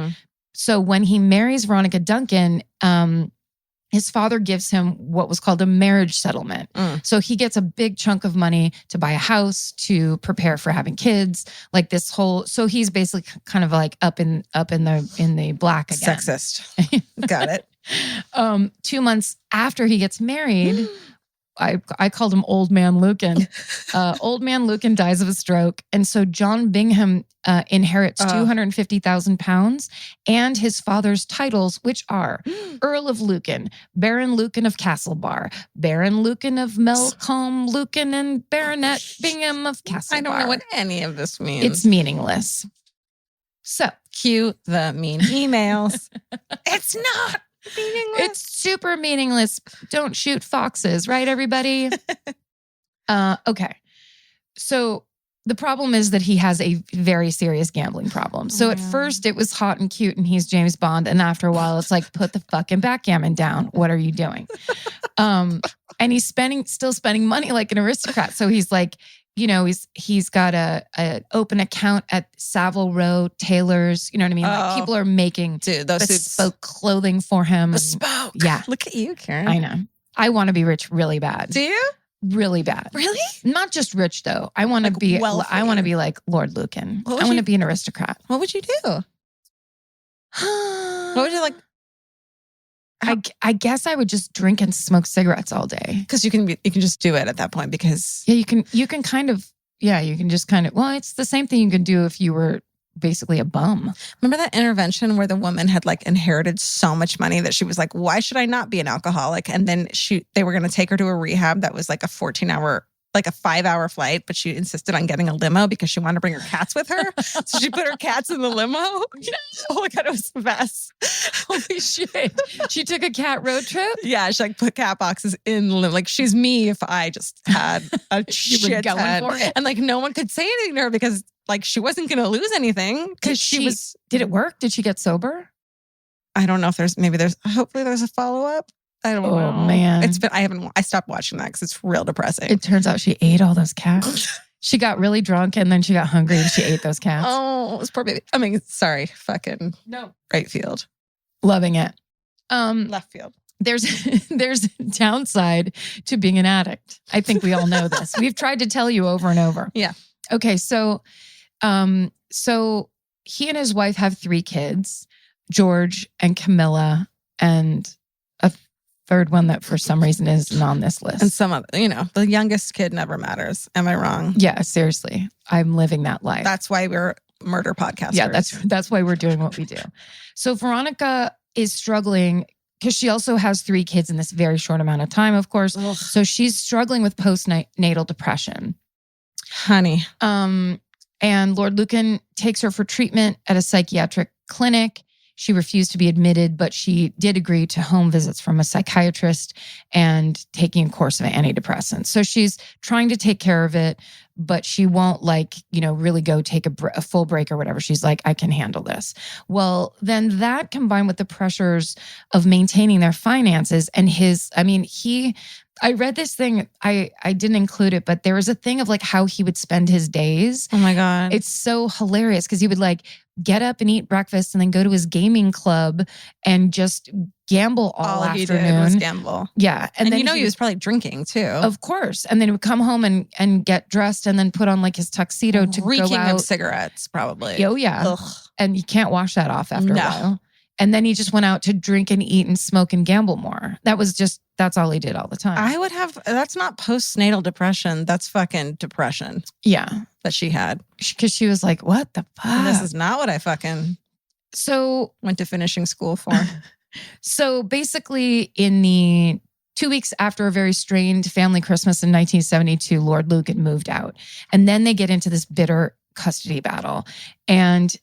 So when he marries Veronica Duncan, his father gives him what was called a marriage settlement. So he gets a big chunk of money to buy a house, to prepare for having kids, like this whole. So he's basically kind of like up in the black again. Sexist. Got it. 2 months after he gets married, I called him Old Man Lucan. Old Man Lucan dies of a stroke. And so John Bingham inherits 250,000 pounds and his father's titles, which are Earl of Lucan, Baron Lucan of Castlebar, Baron Lucan of Melcombe Lucan, and Baronet Bingham of Castlebar. I don't know what any of this means. It's meaningless. So cue the mean emails. It's not meaningless. it's super meaningless. Don't shoot foxes, right, everybody? Okay. So the problem is that he has a very serious gambling problem. So at first it was hot and cute and he's James Bond. And after a while, it's like, put the fucking backgammon down. What are you doing? And he's still spending money like an aristocrat. So he's like, you know, he's got a open account at Savile Row Tailors. You know what I mean? Like people are making those bespoke clothing for him. Bespoke. Yeah. Look at you, Karen. I know. I want to be rich really bad. Do you? Really bad. Really? Not just rich though. I want to be. wealthy. I want to be like Lord Lucan. What would I want you- to be an aristocrat. What would you do? What would you like? I guess I would just drink and smoke cigarettes all day. Because you can just do it at that point because Yeah, you can kind of. Yeah, you can just kind of. Well, it's the same thing you can do if you were basically a bum. remember that intervention where the woman had like inherited so much money that she was like, why should I not be an alcoholic? And then they were going to take her to a rehab that was like a 14-hour, like a 5-hour flight, but she insisted on getting a limo because she wanted to bring her cats with her. So she put her cats in the limo. Oh my God, it was the best. Holy shit! She took a cat road trip. Yeah, she like put cat boxes in the limo. Like she's me if I just had a You were shit going ton. for it. And like no one could say anything to her because like she wasn't going to lose anything because she was. Did it work? Did she get sober? I don't know if hopefully there's a follow-up. I don't know. Oh man, I stopped watching that because it's real depressing. It turns out she ate all those cats. She got really drunk and then she got hungry and she ate those cats. Oh, it's poor baby. I mean, sorry, fucking No. right field. Loving it. Left field. There's a downside to being an addict. I think we all know this. We've tried to tell you over and over. Yeah. Okay, so he and his wife have 3 kids, George and Camilla, and a third one that for some reason isn't on this list. And some other, the youngest kid never matters. Am I wrong? Yeah, seriously. I'm living that life. That's why we're murder podcasters. Yeah, that's why we're doing what we do. So Veronica is struggling because she also has 3 kids in this very short amount of time, of course. Ugh. So she's struggling with postnatal depression. Honey. And Lord Lucan takes her for treatment at a psychiatric clinic. She refused to be admitted, but she did agree to home visits from a psychiatrist and taking a course of antidepressants. So she's trying to take care of it, but she won't really go take a full break or whatever. She's like, I can handle this. Well, then that combined with the pressures of maintaining their finances and I read this thing, I didn't include it, but there was a thing of like how he would spend his days. Oh my God. It's so hilarious because he would like get up and eat breakfast and then go to his gaming club and just gamble all afternoon. He did was gamble. Yeah. And he was probably drinking too. Of course. And then he would come home and get dressed and then put on like his tuxedo to Reeking go out. of cigarettes, probably. Oh, yeah. Ugh. And you can't wash that off after a while. And then he just went out to drink and eat and smoke and gamble more. That's all he did all the time. That's not postnatal depression. That's fucking depression. Yeah. That she had. Because she was like, what the fuck? This is not what I fucking went to finishing school for. So basically in the 2 weeks after a very strained family Christmas in 1972, Lord Lucan moved out. And then they get into this bitter custody battle. And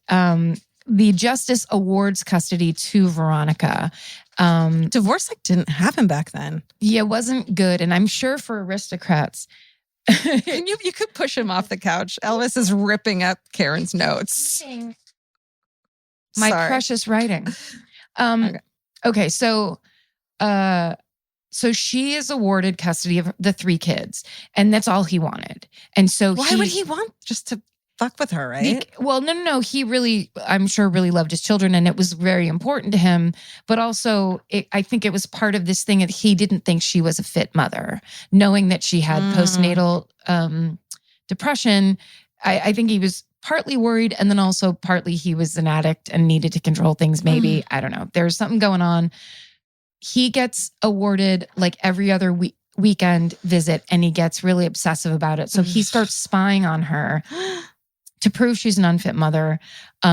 the justice awards custody to Veronica. Divorce didn't happen back then. Yeah, it wasn't good. And I'm sure for aristocrats. You could push him off the couch. Elvis is ripping up Karen's notes. My precious writing. Okay, so she is awarded custody of the 3 kids, and that's all he wanted. And so why would he want just to fuck with her, right? No. He really, I'm sure, really loved his children, and it was very important to him. But also, I think it was part of this thing that he didn't think she was a fit mother, knowing that she had postnatal depression. I think he was partly worried, and then also partly he was an addict and needed to control things. Maybe I don't know. There's something going on. He gets awarded like every other weekend visit, and he gets really obsessive about it. So he starts spying on her to prove she's an unfit mother.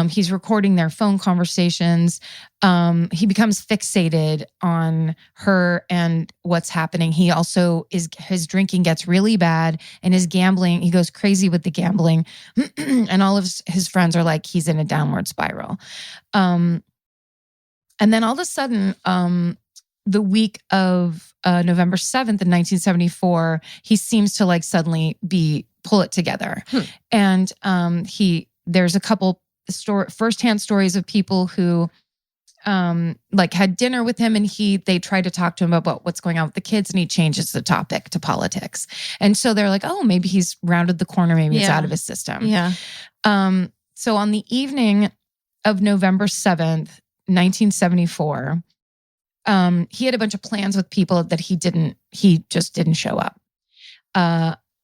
He's recording their phone conversations. He becomes fixated on her and what's happening. He also his drinking gets really bad, and his gambling, he goes crazy with the gambling. And all of his friends are like, he's in a downward spiral. And then all of a sudden, the week of November 7th in 1974, he seems to like suddenly pull it together. And there's a couple firsthand stories of people who had dinner with him, and they tried to talk to him about what's going on with the kids, and he changes the topic to politics. And so they're like, oh, maybe he's rounded the corner, maybe it's out of his system. Yeah. So on the evening of November 7th, 1974, he had a bunch of plans with people that he just didn't show up.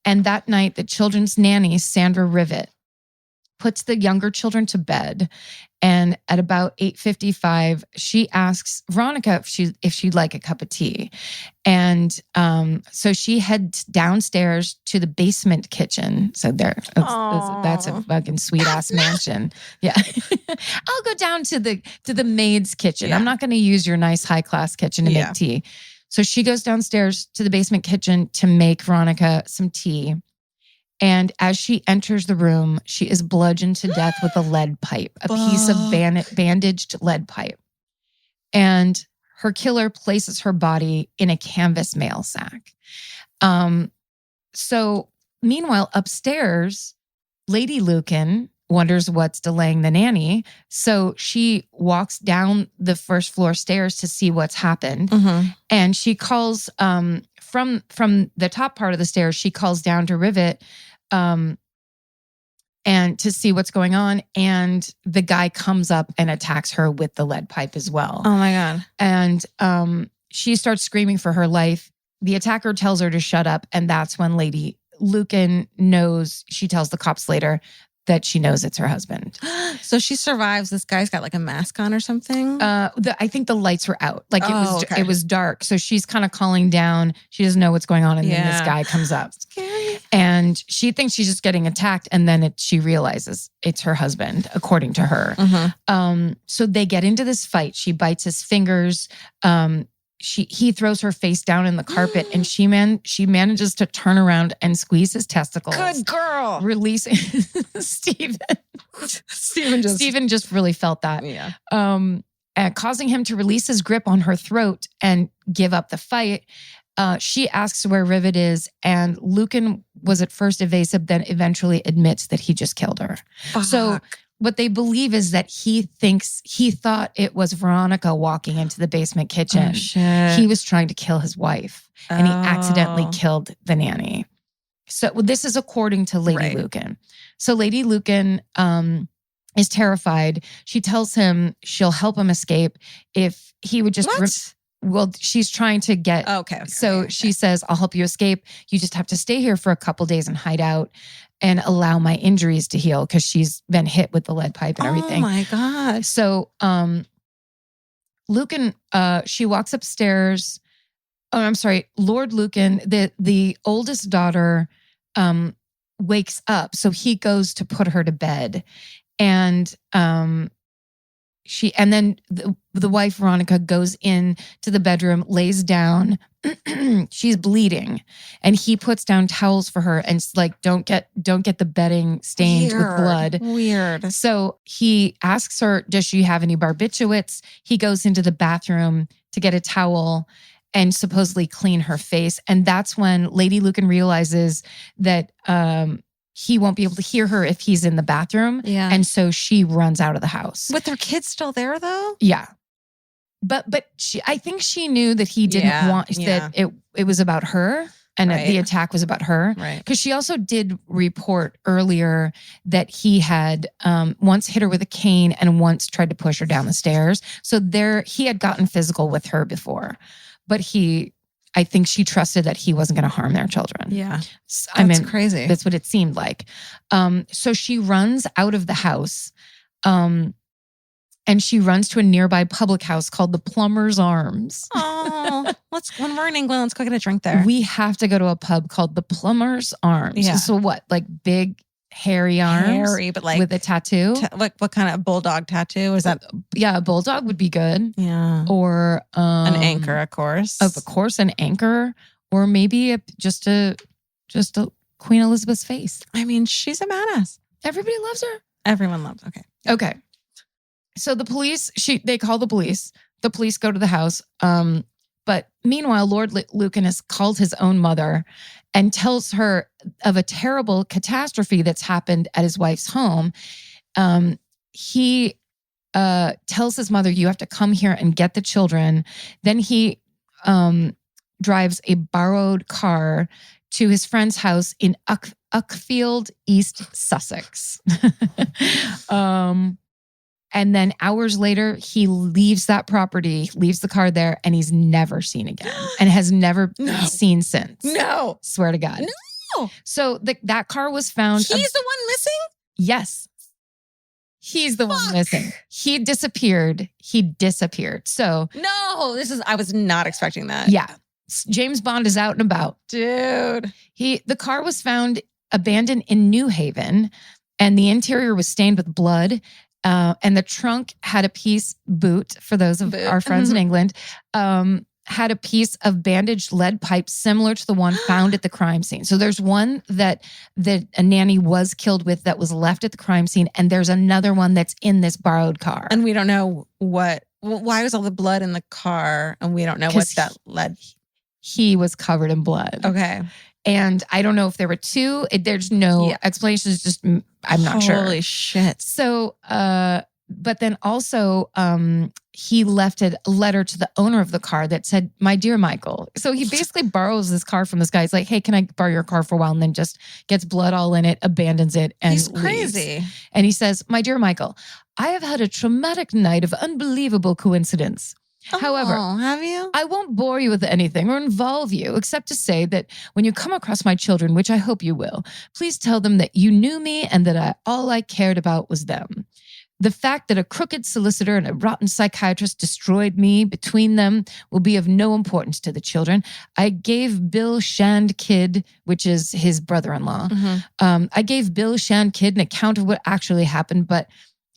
And that night, the children's nanny, Sandra Rivet, puts the younger children to bed. And at about 8:55, she asks Veronica if she'd like a cup of tea. And so she heads downstairs to the basement kitchen. So that's a fucking sweet ass mansion. Yeah. I'll go down to the maid's kitchen. Yeah. I'm not going to use your nice high class kitchen to make tea. So she goes downstairs to the basement kitchen to make Veronica some tea. And as she enters the room, she is bludgeoned to death with a lead pipe, a piece of bandaged lead pipe. And her killer places her body in a canvas mail sack. So meanwhile, upstairs, Lady Lucan wonders what's delaying the nanny. So she walks down the first floor stairs to see what's happened. Mm-hmm. And she calls from the top part of the stairs, she calls down to Rivet and to see what's going on. And the guy comes up and attacks her with the lead pipe as well. Oh my God. And she starts screaming for her life. The attacker tells her to shut up. And that's when Lady Lucan knows, she tells the cops later that she knows it's her husband. So she survives. This guy's got like a mask on or something? I think the lights were out. Like it was dark. So she's kind of calling down. She doesn't know what's going on. And then this guy comes up. Scary. And she thinks she's just getting attacked. And then she realizes it's her husband, according to her. Mm-hmm. So they get into this fight. She bites his fingers. He throws her face down in the carpet, and she manages to turn around and squeeze his testicles. Good girl. Releasing Steven. Steven just really felt that. Yeah. causing him to release his grip on her throat and give up the fight. She asks where Rivet is, and Lucan was at first evasive, then eventually admits that he just killed her. Fuck. So what they believe is that he thought it was Veronica walking into the basement kitchen. Oh, shit. He was trying to kill his wife, and he accidentally Oh. killed the nanny. So this is according to Lady Right. Lucan. So Lady Lucan is terrified. She tells him she'll help him escape if he would just... What? Well, she's trying to get... Okay. So she says, I'll help you escape. You just have to stay here for a couple days and hide out and allow my injuries to heal, because she's been hit with the lead pipe and everything. Oh my gosh. So Lucan, she walks upstairs. Oh, I'm sorry. Lord Lucan, the oldest daughter, wakes up. So he goes to put her to bed. And then the wife, Veronica, goes in to the bedroom, lays down. She's bleeding, and he puts down towels for her and it's like, don't get the bedding stained with blood. Weird. So he asks her, does she have any barbiturates? He goes into the bathroom to get a towel and supposedly clean her face. And that's when Lady Lucan realizes that he won't be able to hear her if he's in the bathroom. Yeah. And so she runs out of the house. With their kids still there though? Yeah. But I think she knew that he didn't want, that it was about her, and that the attack was about her. Right. Because she also did report earlier that he had once hit her with a cane and once tried to push her down the stairs. So he had gotten physical with her before. But I think she trusted that he wasn't going to harm their children. Yeah. That's crazy. That's what it seemed like. So she runs out of the house. And she runs to a nearby public house called the Plumber's Arms. Oh, when we're in England, let's go get a drink there. We have to go to a pub called the Plumber's Arms. Yeah. So what? Like big, hairy arms? Hairy, but like with a tattoo? like what kind of bulldog tattoo? Is that? Yeah, a bulldog would be good. Yeah. Or An anchor, of course. Of course, an anchor. Or maybe just a Queen Elizabeth's face. I mean, she's a badass. Everybody loves her. Everyone loves. Okay. So the police, they call the police. The police go to the house. But meanwhile, Lord Lucan has called his own mother and tells her of a terrible catastrophe that's happened at his wife's home. He tells his mother, you have to come here and get the children. Then he drives a borrowed car to his friend's house in Uckfield, East Sussex. And then hours later, he leaves that property, leaves the car there, and he's never seen again and has never been seen since. No. Swear to God. No. So that car was found. He's the one missing? Yes. He's the one missing. He disappeared. So. No, I was not expecting that. Yeah. James Bond is out and about. Dude. The car was found abandoned in New Haven, and the interior was stained with blood. And the trunk had a boot, for those of our friends in England, had a piece of bandaged lead pipe similar to the one found at the crime scene. So there's one that a nanny was killed with that was left at the crime scene. And there's another one that's in this borrowed car. And we don't know why was all the blood in the car? And we don't know what that led. He was covered in blood. Okay. And I don't know if there were two. There's no explanation. It's just, I'm not sure. Holy shit. So, but then also, he left a letter to the owner of the car that said, "My dear Michael." So he basically borrows this car from this guy. He's like, "Hey, can I borrow your car for a while?" And then just gets blood all in it, abandons it, and he's leaves. crazy. And he says, "My dear Michael, I have had a traumatic night of unbelievable coincidence. However, have you? I won't bore you with anything or involve you, except to say that when you come across my children, which I hope you will, please tell them that you knew me and that all I cared about was them. The fact that a crooked solicitor and a rotten psychiatrist destroyed me between them will be of no importance to the children. I gave Bill Shandkid, which is his brother-in-law, I gave Bill Shandkid an account of what actually happened, but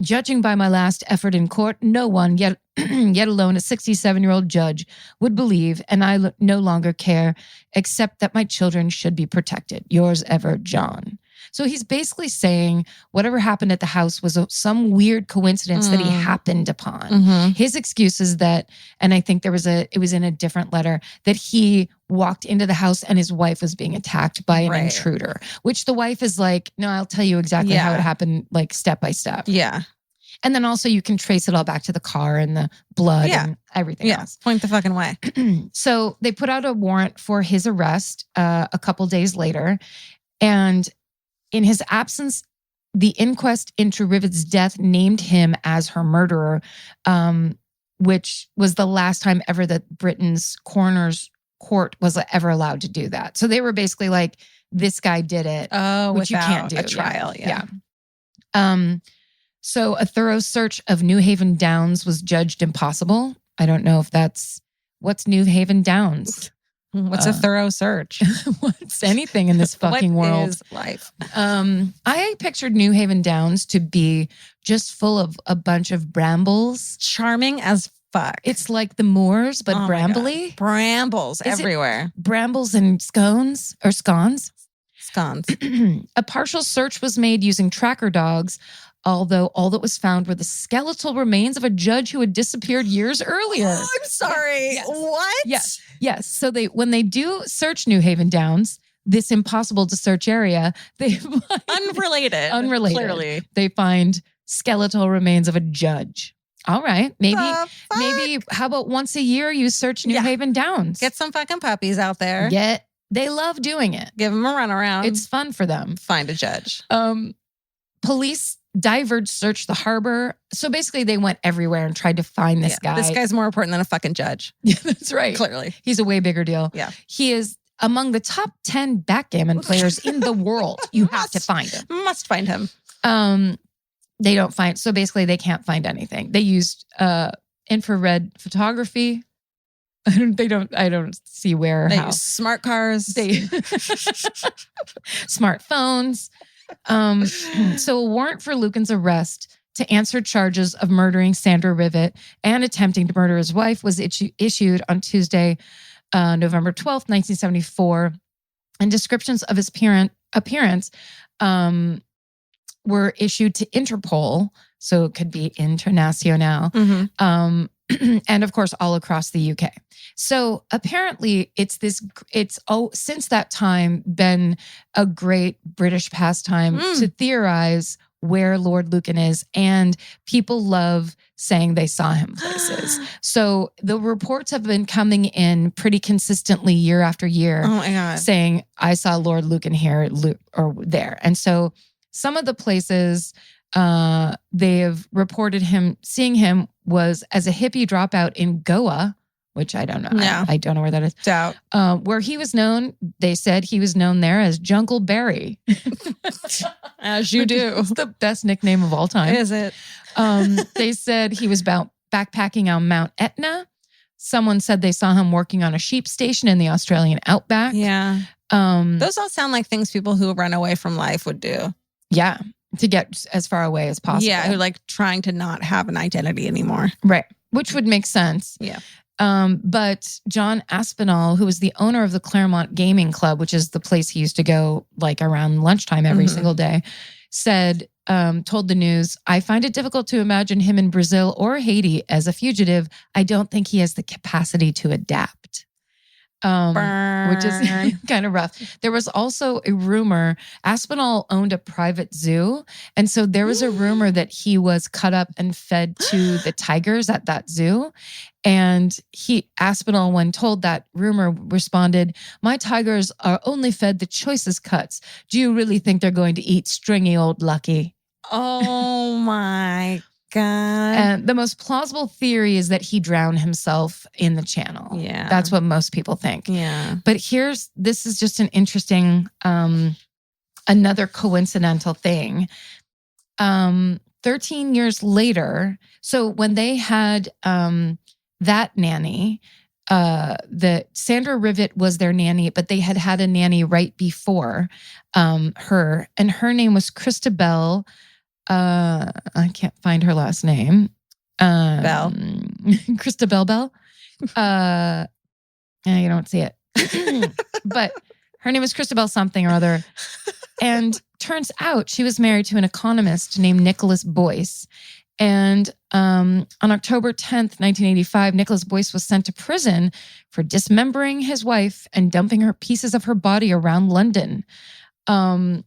judging by my last effort in court, no one, yet alone a 67-year-old judge, would believe, and I no longer care, except that my children should be protected. Yours ever, John." So he's basically saying whatever happened at the house was some weird coincidence that he happened upon. His excuse is that, and I think it was in a different letter, that he walked into the house and his wife was being attacked by an intruder, which the wife is like, no, I'll tell you exactly how it happened, like step by step. Yeah. And then also you can trace it all back to the car and the blood and everything else. Point the fucking way. So they put out a warrant for his arrest a couple days later. And in his absence, the inquest into Rivet's death named him as her murderer, which was the last time ever that Britain's coroner's court was ever allowed to do that. So they were basically like, this guy did it. Oh, which you can't do. A trial. Yeah. So a thorough search of New Haven Downs was judged impossible. I don't know if what's New Haven Downs? What's a thorough search? What's anything in this fucking world? What is life? I pictured New Haven Downs to be just full of a bunch of brambles. Charming as fuck. It's like the moors, but brambly. Brambles everywhere. Brambles and scones. Scones. A partial search was made using tracker dogs, although all that was found were the skeletal remains of a judge who had disappeared years earlier. Oh, I'm sorry. Yes. What? Yes. So when they do search New Haven Downs, this impossible to search area, they find unrelated. Clearly. They find skeletal remains of a judge. All right. Maybe how about once a year you search New Haven Downs? Get some fucking puppies out there. They love doing it. Give them a runaround. It's fun for them. Find a judge. Police diverge searched the harbor. So basically they went everywhere and tried to find this guy. This guy's more important than a fucking judge. Yeah, that's right. Clearly. He's a way bigger deal. Yeah. He is among the top 10 backgammon players in the world. You have to find him. Must find him. They don't find, so basically they can't find anything. They used infrared photography. I don't see where. They use smart cars. Smartphones. So a warrant for Lucan's arrest to answer charges of murdering Sandra Rivet and attempting to murder his wife was issued on Tuesday, November 12th, 1974. And descriptions of his appearance were issued to Interpol. So it could be International. And of course, all across the UK. So apparently since that time been a great British pastime to theorize where Lord Lucan is, and people love saying they saw him places. So the reports have been coming in pretty consistently year after year. Oh my God. Saying, I saw Lord Lucan here or there. And so some of the places they have reported seeing him was as a hippie dropout in Goa, which I don't know. No. I don't know where that is. Doubt. Where he was known, they said he was known there as Jungle Berry. As you do. It's the best nickname of all time. Is it? They said he was backpacking on Mount Etna. Someone said they saw him working on a sheep station in the Australian outback. Yeah. Those all sound like things people who run away from life would do. Yeah. To get as far away as possible. Yeah, who like trying to not have an identity anymore. Right. Which would make sense. Yeah. But John Aspinall, who was the owner of the Claremont Gaming Club, which is the place he used to go like around lunchtime every single day, said, told the news, I find it difficult to imagine him in Brazil or Haiti as a fugitive. I don't think he has the capacity to adapt. Which is kind of rough. There was also a rumor, Aspinall owned a private zoo. And so there was a rumor that he was cut up and fed to the tigers at that zoo. And Aspinall, when told that rumor, responded, my tigers are only fed the choicest cuts. Do you really think they're going to eat stringy old Lucky? Oh my God. And the most plausible theory is that he drowned himself in the channel. Yeah. That's what most people think. Yeah. But this is just an interesting, another coincidental thing. 13 years later, so when they had that nanny, that Sandra Rivet was their nanny, but they had a nanny right before her, and her name was Christabel. I can't find her last name. Bell. Christabel Bell. You don't see it. But her name is Christabel something or other. And turns out she was married to an economist named Nicholas Boyce. And on October 10th, 1985, Nicholas Boyce was sent to prison for dismembering his wife and dumping her pieces of her body around London. So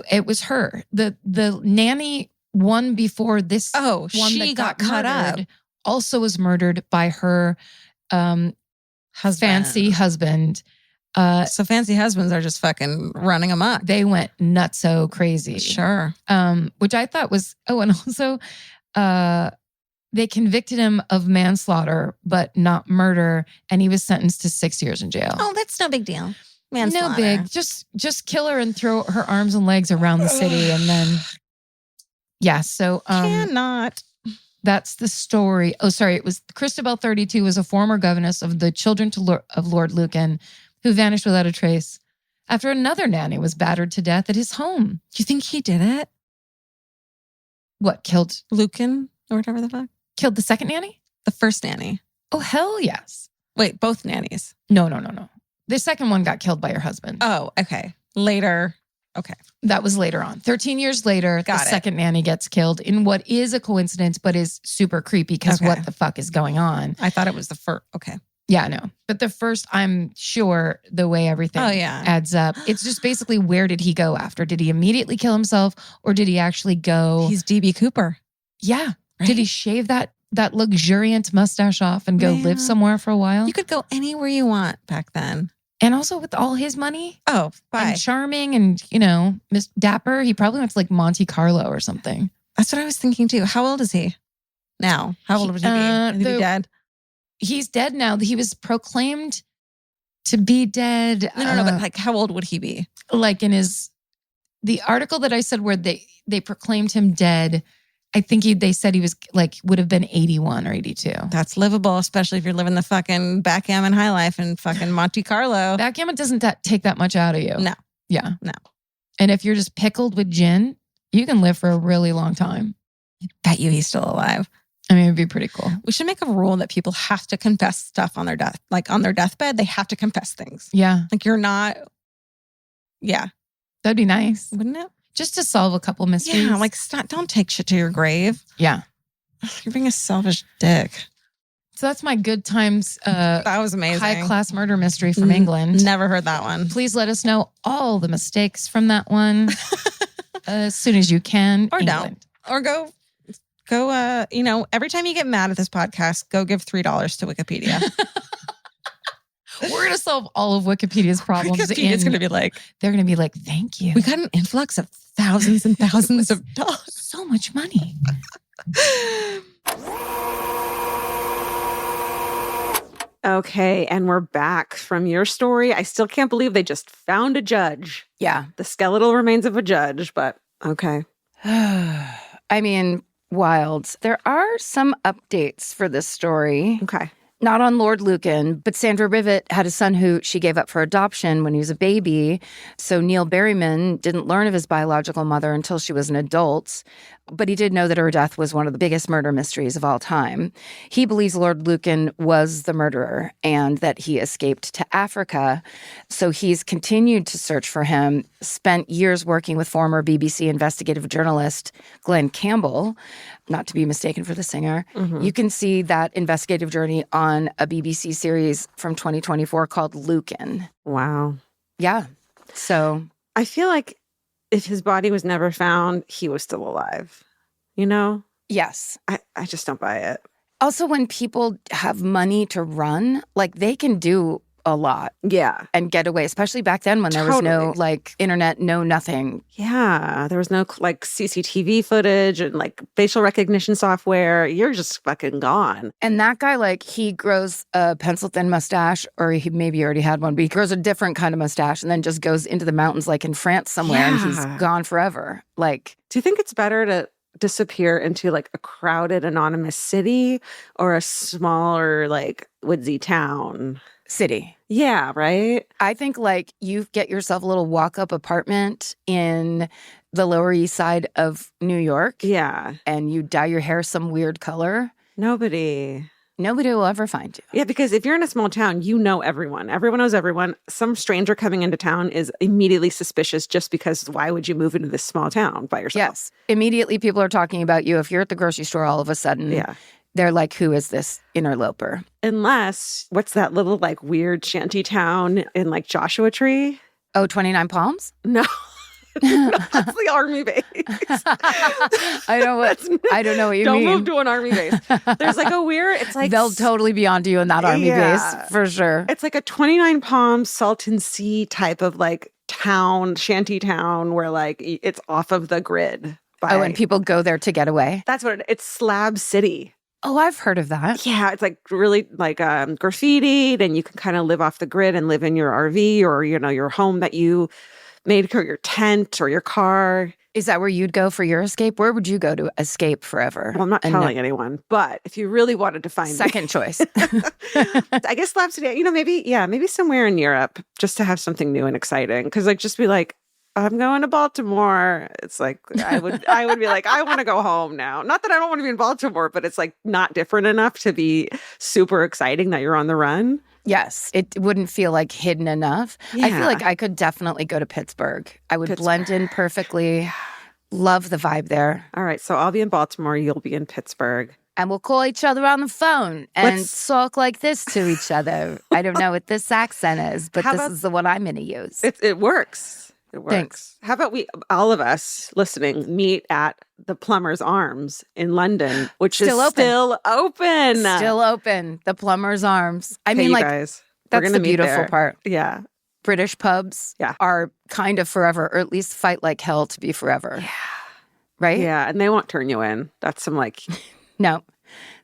it was her. The nanny one before this one she that got cut up. also was murdered by her fancy husband. So fancy husbands are just fucking running amok. They went nutso crazy. Sure. Which I thought was, and also they convicted him of manslaughter, but not murder. And he was sentenced to 6 years in jail. Oh, that's no big deal. Manslaughter. No big. Just kill her and throw her arms and legs around the city. And then, so cannot. That's the story. Oh, sorry. It was Christabel 32 was a former governess of the children of Lord Lucan, who vanished without a trace after another nanny was battered to death at his home. Do you think he did it? What, killed Lucan or whatever the fuck? Killed the second nanny? The first nanny. Oh, hell yes. Wait, both nannies? No. The second one got killed by her husband. Oh, okay. Later. Okay. That was later on. 13 years later, the second nanny gets killed in what is a coincidence, but is super creepy because what the fuck is going on? I thought it was the first. Okay. Yeah, no. But the first, I'm sure the way everything adds up. It's just basically, where did he go after? Did he immediately kill himself or did he actually go? He's D.B. Cooper. Yeah. Right? Did he shave that luxuriant mustache off and go live somewhere for a while? You could go anywhere you want back then. And also with all his money. Oh, bye. And charming and, Miss Dapper. He probably went to like Monte Carlo or something. That's what I was thinking too. How old is he now? How old would he be? Is he dead? He's dead now. He was proclaimed to be dead. No, but like, how old would he be? Like in the article that I said where they proclaimed him dead, I think they said he was like, would have been 81 or 82. That's livable, especially if you're living the fucking backgammon high life in fucking Monte Carlo. Backgammon doesn't take that much out of you. No. Yeah. No. And if you're just pickled with gin, you can live for a really long time. I bet you he's still alive. I mean, it'd be pretty cool. We should make a rule that people have to confess stuff on their death. Like on their deathbed, they have to confess things. Yeah. Like you're not. Yeah. That'd be nice. Wouldn't it? Just to solve a couple mysteries. Yeah. Like, stop, don't take shit to your grave. Yeah. You're being a selfish dick. So that's my good times. That was amazing. High class murder mystery from England. Never heard that one. Please let us know all the mistakes from that one as soon as you can. Or England. don't. Or go, every time you get mad at this podcast, go give $3 to Wikipedia. We're going to solve all of Wikipedia's problems. Wikipedia's going to be like, they're going to be like, thank you. We got an influx of thousands and thousands of dollars. So much money. Okay, and we're back from your story. I still can't believe they just found a judge. Yeah. The skeletal remains of a judge, but okay. I mean, wild. There are some updates for this story. Okay. Not on Lord Lucan, but Sandra Rivet had a son who she gave up for adoption when he was a baby. So Neil Berryman didn't learn of his biological mother until she was an adult. But he did know that her death was one of the biggest murder mysteries of all time. He believes Lord Lucan was the murderer and that he escaped to Africa. So he's continued to search for him, spent years working with former BBC investigative journalist Glenn Campbell, not to be mistaken for the singer. Mm-hmm. You can see that investigative journey on a BBC series from 2024 called Lucan. Wow. Yeah. So I feel like if his body was never found, he was still alive. You know? yes. I just don't buy it. Also, when people have money to run, like they can do a lot Yeah. and get away, especially back then when there was no Totally. like internet, no nothing. Yeah. There was no like CCTV footage and like facial recognition software. You're just fucking gone. And that guy, like, he grows a pencil thin mustache, or he maybe already had one, but he grows a different kind of mustache and then just goes into the mountains, like in France somewhere, and he's Yeah. gone forever. Like, Do you think it's better to disappear into like a crowded anonymous city or a smaller like woodsy town? city. Yeah, right? I think like you get yourself a little walk-up apartment in the Lower East Side of New York, Yeah. and you dye your hair some weird color. Nobody. Nobody will ever find you. Yeah, because if you're in a small town, you know everyone. Everyone knows everyone. Some stranger coming into town is immediately suspicious just because why would you move into this small town by yourself? Yes. Immediately people are talking about you. If you're at the grocery store all of a sudden, they're like, who is this interloper? Unless, what's that little like weird shanty town in like Joshua Tree? Oh, 29 Palms? No. That's the army base. I don't know what you Don't mean. move to an army base. There's like a weird, it's like They'll totally be onto you in that army base for sure. It's like a 29 Palms Salton Sea type of like town, shanty town where like it's off of the grid. And people go there to get away. That's what it's Slab City. Oh, I've heard of that. Yeah, it's like really like graffitied, and you can kind of live off the grid and live in your RV or your home that you made, or your tent or your car. Is that where you'd go for your escape? Where would you go to escape forever? Well, I'm not telling anyone, but if you really wanted to find second choice, I guess Slab City. Maybe somewhere in Europe, just to have something new and exciting. Because like just be like, I'm going to Baltimore. It's like I would be like, I want to go home now. Not that I don't want to be in Baltimore, but it's like not different enough to be super exciting that you're on the run. Yes, it wouldn't feel like hidden enough. Yeah. I feel like I could definitely go to Pittsburgh. I would blend in perfectly. Love the vibe there. All right, so I'll be in Baltimore. You'll be in Pittsburgh. And we'll call each other on the phone and talk like this to each other. I don't know what this accent is, but this is the one I'm going to use. It works. It works. Thanks. How about we, all of us listening, meet at the Plumber's Arms in London, which is still open. Still open. The Plumber's Arms. I Hey, mean, you like, guys, that's the beautiful part. Yeah. British pubs are kind of forever, or at least fight like hell to be forever. Yeah. Right? Yeah, and they won't turn you in. That's some like... No.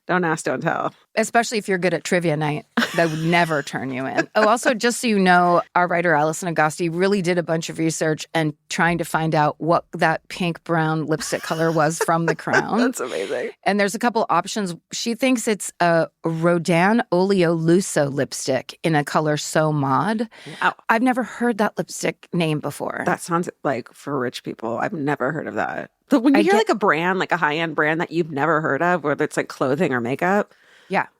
Don't ask, don't tell. Especially if you're good at trivia night. They would never turn you in. Oh, also, just so you know, our writer, Allison Agosti, really did a bunch of research and trying to find out what that pink-brown lipstick color was from The Crown. That's amazing. And there's a couple options. She thinks it's a Rodin Olio Lusso lipstick in a color So Mod. Wow. I've never heard that lipstick name before. That sounds like for rich people. I've never heard of that. But when you hear like a brand, like a high-end brand that you've never heard of, whether it's like clothing or makeup,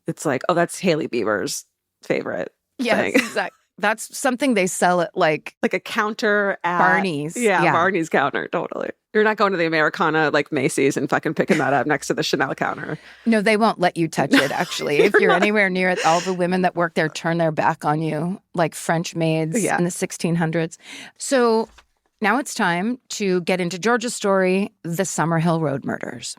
it's like, oh, that's Hailey Bieber's favorite. Yes, exactly. That's something they sell at like a counter at Barney's. Yeah, Barney's counter, totally. You're not going to the Americana like Macy's and fucking picking that up next to the Chanel counter. No, they won't let you touch it, actually. If you're anywhere near it, all the women that work there turn their back on you, like French maids in the 1600s. So now it's time to get into Georgia's story, the Summerhill Road Murders.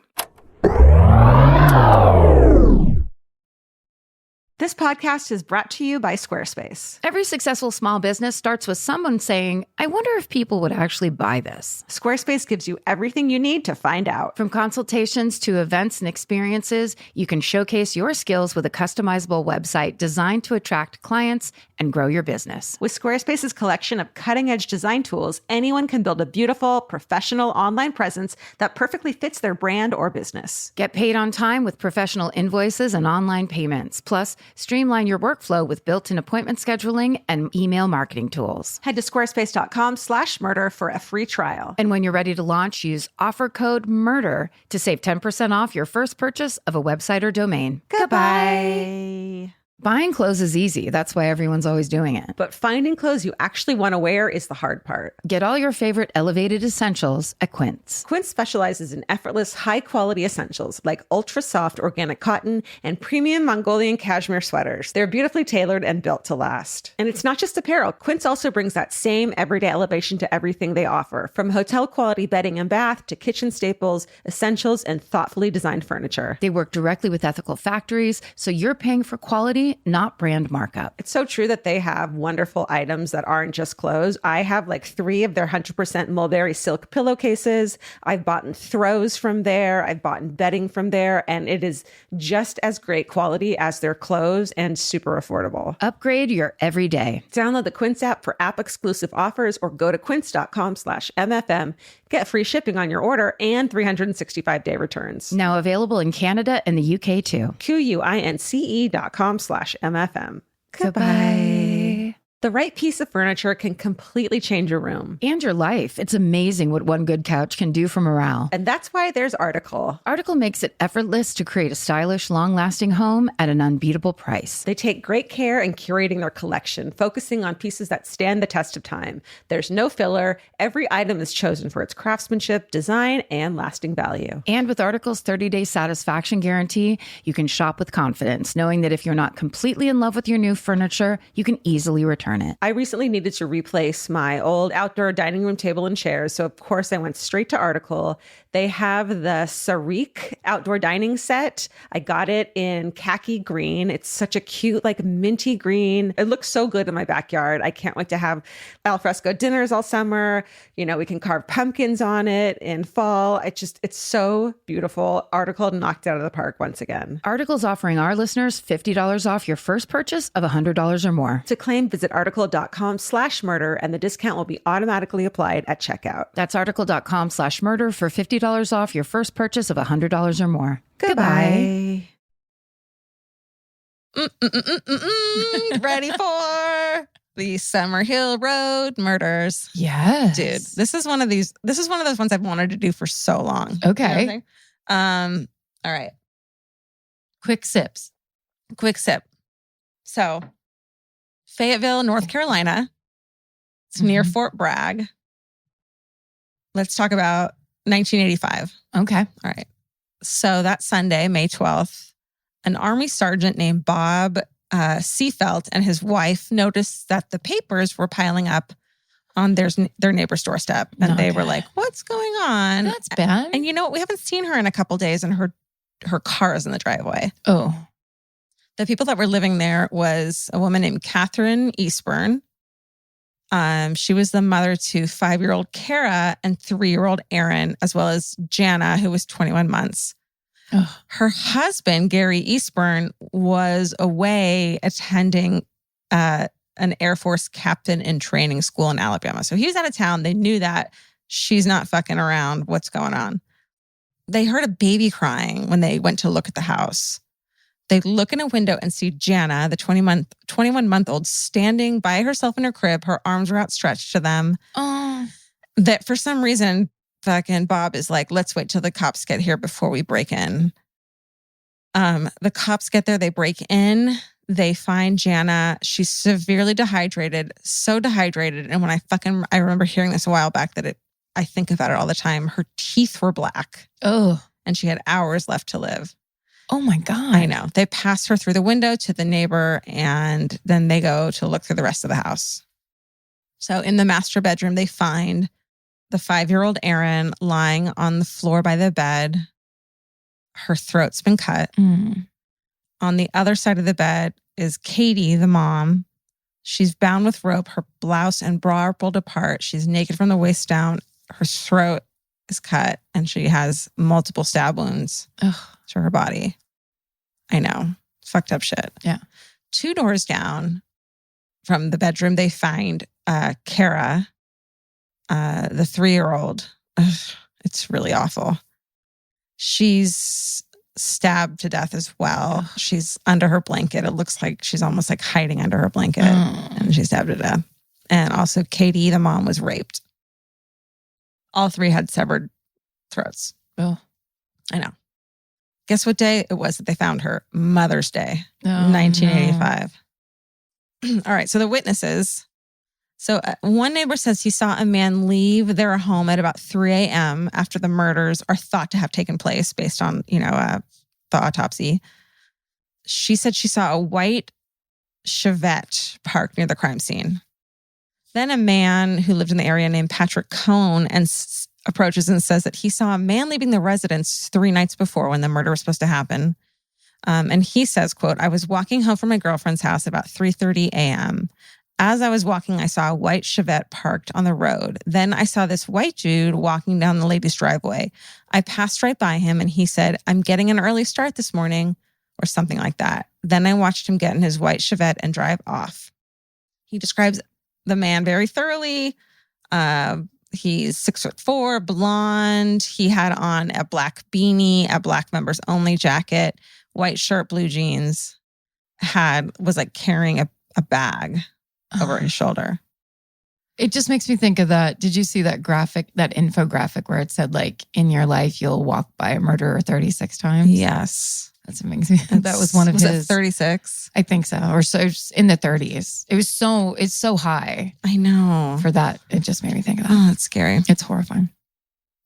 This podcast is brought to you by Squarespace. Every successful small business starts with someone saying, I wonder if people would actually buy this. Squarespace gives you everything you need to find out. From consultations to events and experiences, you can showcase your skills with a customizable website designed to attract clients and grow your business. With Squarespace's collection of cutting-edge design tools, anyone can build a beautiful, professional online presence that perfectly fits their brand or business. Get paid on time with professional invoices and online payments. Plus, streamline your workflow with built-in appointment scheduling and email marketing tools. Head to squarespace.com/murder for a free trial. And when you're ready to launch, use offer code MURDER to save 10% off your first purchase of a website or domain. Goodbye. Buying clothes is easy. That's why everyone's always doing it. But finding clothes you actually want to wear is the hard part. Get all your favorite elevated essentials at Quince. Quince specializes in effortless, high-quality essentials like ultra-soft organic cotton and premium Mongolian cashmere sweaters. They're beautifully tailored and built to last. And it's not just apparel. Quince also brings that same everyday elevation to everything they offer, from hotel-quality bedding and bath to kitchen staples, essentials, and thoughtfully designed furniture. They work directly with ethical factories, so you're paying for quality, not brand markup. It's so true that they have wonderful items that aren't just clothes. I have like 3 of their 100% mulberry silk pillowcases. I've bought throws from there. I've bought bedding from there. And it is just as great quality as their clothes and super affordable. Upgrade your everyday. Download the Quince app for app-exclusive offers or go to quince.com/MFM. Get free shipping on your order and 365-day returns. Now available in Canada and the UK too. QUINCE.com/MFM. Goodbye. The right piece of furniture can completely change your room. And your life. It's amazing what one good couch can do for morale. And that's why there's Article. Article makes it effortless to create a stylish, long-lasting home at an unbeatable price. They take great care in curating their collection, focusing on pieces that stand the test of time. There's no filler. Every item is chosen for its craftsmanship, design, and lasting value. And with Article's 30-day satisfaction guarantee, you can shop with confidence, knowing that if you're not completely in love with your new furniture, you can easily return it. I recently needed to replace my old outdoor dining room table and chairs, so of course I went straight to Article. They have the Sarik outdoor dining set. I got it in khaki green. It's such a cute, like minty green. It looks so good in my backyard. I can't wait to have alfresco dinners all summer. You know, we can carve pumpkins on it in fall. It's so beautiful. Article knocked it out of the park once again. Article's offering our listeners $50 off your first purchase of $100 or more. To claim, visit article.com/murder, and the discount will be automatically applied at checkout. That's article.com/murder for $50 off your first purchase of $100 or more. Goodbye. Ready for the Summerhill Road Murders? Yes. Dude, this is one of those ones I've wanted to do for so long. Okay. You know what I'm saying? All right. Quick sips. Quick sip. So, Fayetteville, North Carolina. It's near Fort Bragg. Let's talk about 1985. Okay. All right. So that Sunday, May 12th, an Army sergeant named Bob Seafelt and his wife noticed that the papers were piling up on their neighbor's doorstep. And they were like, what's going on? That's bad. And you know what? We haven't seen her in a couple days and her car is in the driveway. Oh. The people that were living there was a woman named Catherine Eastburn. She was the mother to 5-year-old Kara and 3-year-old Aaron, as well as Jana, who was 21 months. Ugh. Her husband, Gary Eastburn, was away attending an Air Force captain in training school in Alabama. So he was out of town. They knew that she's not fucking around. What's going on? They heard a baby crying when they went to look at the house. They look in a window and see Jana, the 21-month-old, standing by herself in her crib. Her arms were outstretched to them. Oh. That for some reason, fucking Bob is like, let's wait till the cops get here before we break in. The cops get there. They break in. They find Jana. She's severely dehydrated, so dehydrated. And when I remember hearing this a while back I think about it all the time. Her teeth were black. Oh. And she had hours left to live. Oh my God. I know. They pass her through the window to the neighbor, and then they go to look through the rest of the house. So in the master bedroom, they find the 5-year-old Aaron lying on the floor by the bed. Her throat's been cut. Mm. On the other side of the bed is Katie, the mom. She's bound with rope. Her blouse and bra are pulled apart. She's naked from the waist down. Her throat is cut, and she has multiple stab wounds to her body. I know. Fucked up shit. Yeah. 2 doors down from the bedroom, they find Kara, the 3-year-old. It's really awful. She's stabbed to death as well. She's under her blanket. It looks like she's almost like hiding under her blanket, and she's stabbed to death. And also Katie, the mom, was raped. All 3 had severed throats. Oh. I know. Guess what day it was that they found her? Mother's Day, Oh, 1985. No. All right. So the witnesses. So one neighbor says he saw a man leave their home at about 3 a.m. after the murders are thought to have taken place based on, the autopsy. She said she saw a white Chevette parked near the crime scene. Then a man who lived in the area named Patrick Cohn approaches and says that he saw a man leaving the residence 3 nights before when the murder was supposed to happen. And he says, quote, I was walking home from my girlfriend's house about 3:30 a.m. As I was walking, I saw a white Chevette parked on the road. Then I saw this white dude walking down the lady's driveway. I passed right by him and he said, I'm getting an early start this morning, or something like that. Then I watched him get in his white Chevette and drive off. He describes the man very thoroughly. He's 6'4", blonde. He had on a black beanie, a black members only jacket, white shirt, blue jeans. Was like carrying a bag. over his shoulder. It just makes me think of that. Did you see that graphic, that infographic where it said, like, in your life, you'll walk by a murderer 36 times? Yes. That's amazing. That was one of was his. It 36? I think so. Or so it's in the 30s. It's so high I know. for that. It just made me think of that. Oh, that's scary. It's horrifying.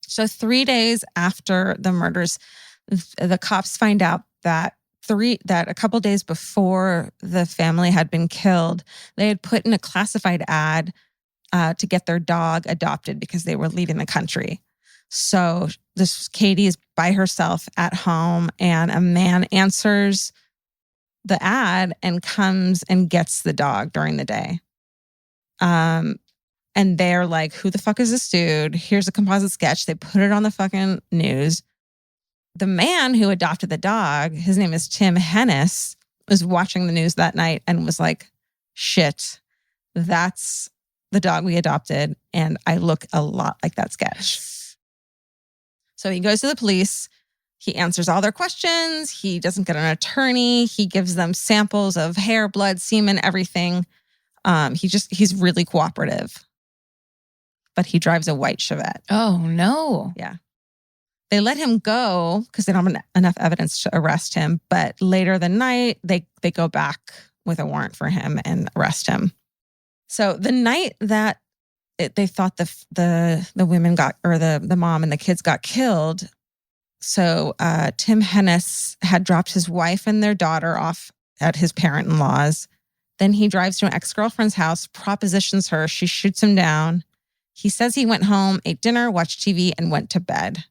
So 3 days after the murders, the cops find out that a couple days before the family had been killed, they had put in a classified ad to get their dog adopted because they were leaving the country. So Katie is by herself at home, and a man answers the ad and comes and gets the dog during the day. And they're like, who the fuck is this dude? Here's a composite sketch. They put it on the fucking news. The man who adopted the dog, his name is Tim Hennis, was watching the news that night and was like, shit, that's the dog we adopted. And I look a lot like that sketch. So he goes to the police. He answers all their questions. He doesn't get an attorney. He gives them samples of hair, blood, semen, everything. He's really cooperative. But he drives a white Chevette. Oh, no. Yeah. They let him go because they don't have enough evidence to arrest him. But later the night, they go back with a warrant for him and arrest him. So the night that they thought the women got, or the mom and the kids got killed. So Tim Hennis had dropped his wife and their daughter off at his parent-in-law's. Then he drives to an ex-girlfriend's house, propositions her. She shoots him down. He says he went home, ate dinner, watched TV, and went to bed.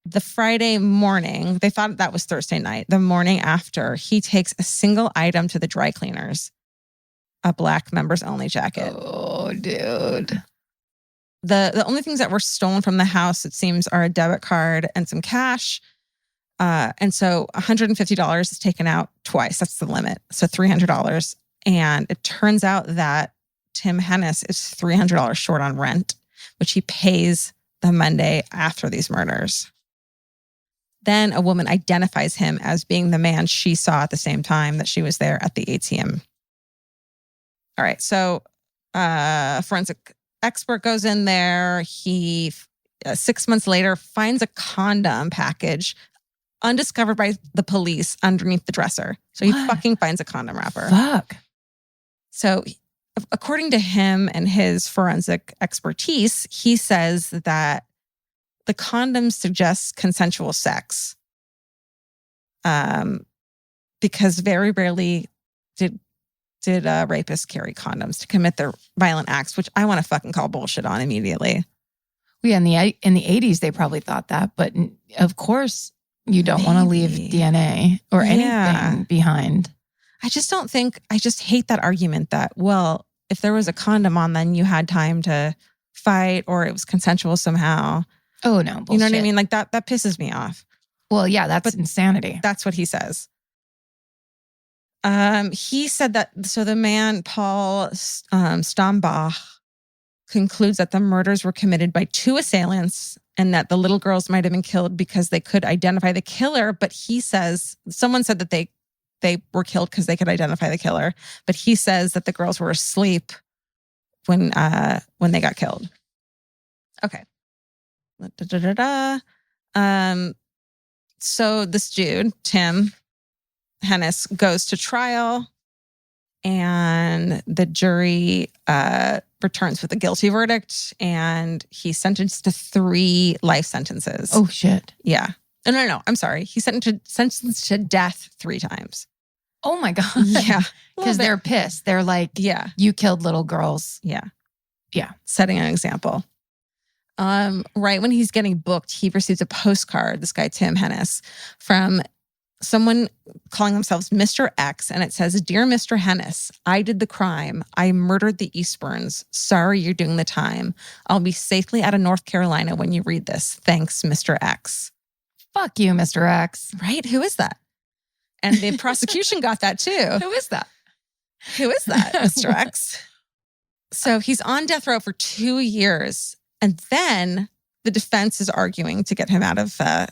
The Friday morning, they thought that was Thursday night. The morning after, he takes a single item to the dry cleaners, a black members only jacket. Oh, dude. The only things that were stolen from the house, it seems, are a debit card and some cash. And so $150 is taken out twice. That's the limit. So $300. And it turns out that Tim Hennis is $300 short on rent, which he pays the Monday after these murders. Then a woman identifies him as being the man she saw at the same time that she was there at the ATM. All right. So forensic expert goes in there. He, 6 months later, finds a condom package undiscovered by the police underneath the dresser. So he fucking finds a condom wrapper. Fuck. So according to him and his forensic expertise, he says that the condom suggests consensual sex. Because very rarely did rapists carry condoms to commit their violent acts, which I want to fucking call bullshit on immediately. Yeah, in the 80s, they probably thought that. But of course, you don't want to leave DNA or anything behind. I just hate that argument that, well, if there was a condom on, then you had time to fight or it was consensual somehow. Oh, no. Bullshit. You know what I mean? Like that pisses me off. Well, yeah, that's insanity. That's what he says. He said that, so the man, Paul Stambach, concludes that the murders were committed by two assailants and that the little girls might have been killed because they could identify the killer. But he says, someone said that they were killed because they could identify the killer. But he says that the girls were asleep when they got killed. Okay. So this dude, Tim Hennis, goes to trial and the jury returns with a guilty verdict and he's sentenced to 3 life sentences. Oh, shit. Yeah. No. I'm sorry. He's sentenced to death 3 times. Oh, my God. Yeah. Because they're pissed. They're like, yeah, you killed little girls. Yeah. Yeah. Setting an example. Right when he's getting booked, he receives a postcard, this guy, Tim Hennis, from someone calling themselves Mr. X. And it says, "Dear Mr. Hennis, I did the crime. I murdered the Eastburns. Sorry you're doing the time. I'll be safely out of North Carolina when you read this. Thanks, Mr. X." Fuck you, Mr. X. Right? Who is that? And the prosecution got that too. Who is that? Who is that, Mr. X? So he's on death row for 2 years. And then the defense is arguing to get him out of, to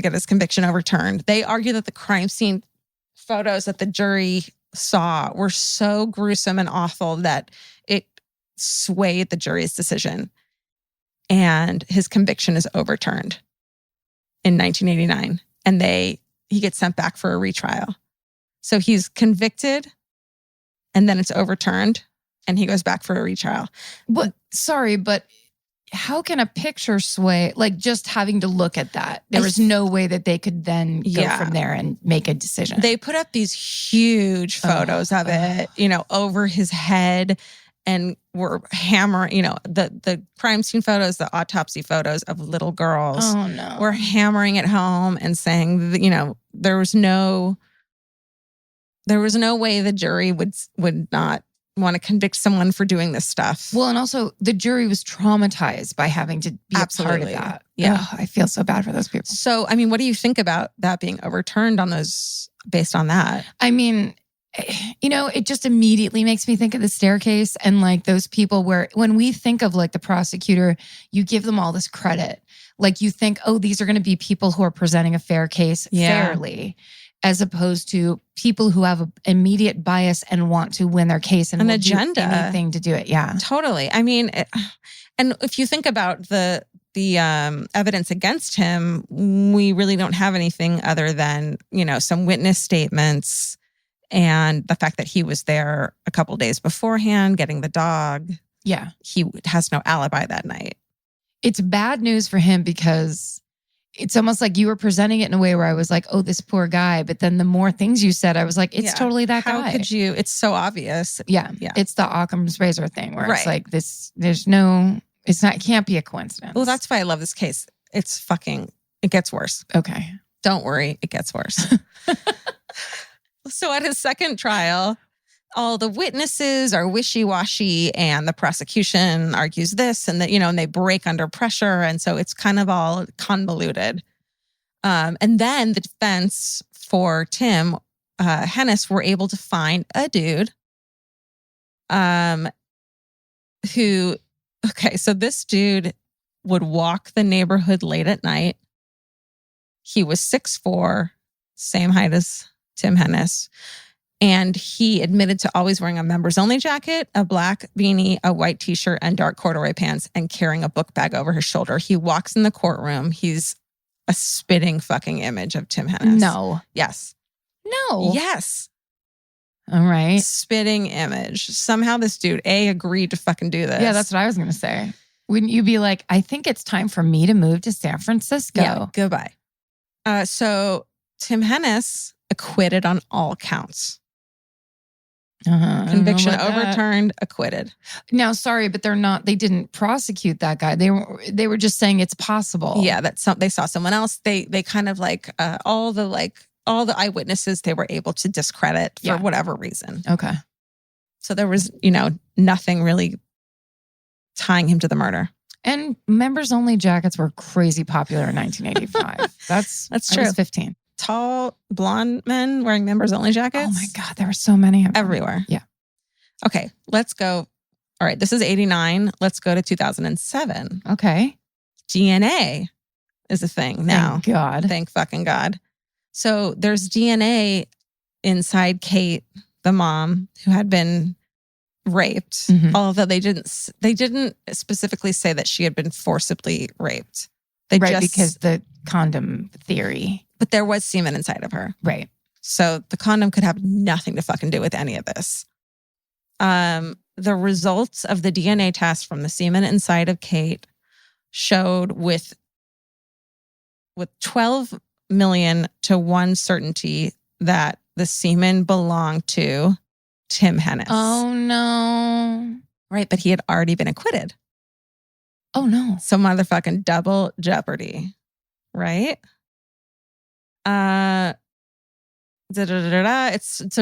get his conviction overturned. They argue that the crime scene photos that the jury saw were so gruesome and awful that it swayed the jury's decision. And his conviction is overturned in 1989. And he gets sent back for a retrial. So he's convicted and then it's overturned and he goes back for a retrial. But how can a picture sway? Like just having to look at that, there was no way that they could then go from there and make a decision. They put up these huge photos of it, over his head, and were hammering, the crime scene photos, the autopsy photos of little girls. Oh no. Were hammering it home and saying, there was no way the jury would not want to convict someone for doing this stuff. Well, and also the jury was traumatized by having to be a part of that. Yeah. Ugh, I feel so bad for those people. So, what do you think about that being overturned based on that? I mean, it just immediately makes me think of the staircase and like those people where when we think of like the prosecutor, you give them all this credit. Like you think, oh, these are going to be people who are presenting a fair case fairly, as opposed to people who have an immediate bias and want to win their case and an will agenda, do anything to do it. Yeah, totally. And if you think about the evidence against him, we really don't have anything other than some witness statements and the fact that he was there a couple days beforehand getting the dog. Yeah, he has no alibi that night. It's bad news for him because it's almost like you were presenting it in a way where I was like, oh, this poor guy. But then the more things you said, I was like, it's totally that guy. How could you? It's so obvious. Yeah. It's the Occam's razor thing where it's like this, it can't be a coincidence. Well, that's why I love this case. It gets worse. Okay. Don't worry. It gets worse. So at his second trial, all the witnesses are wishy-washy and the prosecution argues this and that, and they break under pressure. And so it's kind of all convoluted. And then the defense for Tim Hennis were able to find a dude so this dude would walk the neighborhood late at night. He was 6'4", same height as Tim Hennis. And he admitted to always wearing a members only jacket, a black beanie, a white t-shirt, and dark corduroy pants, and carrying a book bag over his shoulder. He walks in the courtroom. He's a spitting fucking image of Tim Hennis. No. Yes. No. Yes. All right. Spitting image. Somehow this dude, agreed to fucking do this. Yeah, that's what I was going to say. Wouldn't you be like, I think it's time for me to move to San Francisco? Yeah, goodbye. So Tim Hennis acquitted on all counts. Conviction overturned, acquitted. Now, sorry, but they didn't prosecute that guy. They were just saying it's possible. Yeah, they saw someone else. They kind of all the eyewitnesses they were able to discredit for whatever reason. Okay. So there was, nothing really tying him to the murder. And members only jackets were crazy popular in 1985. That's true. I was 15. Tall, blonde men wearing members only jackets. Oh my God, there were so many of them. Everywhere. Yeah. Okay, let's go. All right, this is 89. Let's go to 2007. Okay. DNA is a thing now. Thank God. Thank fucking God. So there's DNA inside Kate, the mom, who had been raped, although they didn't specifically say that she had been forcibly raped. Because the condom theory. But there was semen inside of her. Right. So the condom could have nothing to fucking do with any of this. The results of the DNA test from the semen inside of Kate showed with 12 million to 1 certainty that the semen belonged to Tim Hennis. Oh, no. Right, but he had already been acquitted. Oh, no. So motherfucking double jeopardy, right? So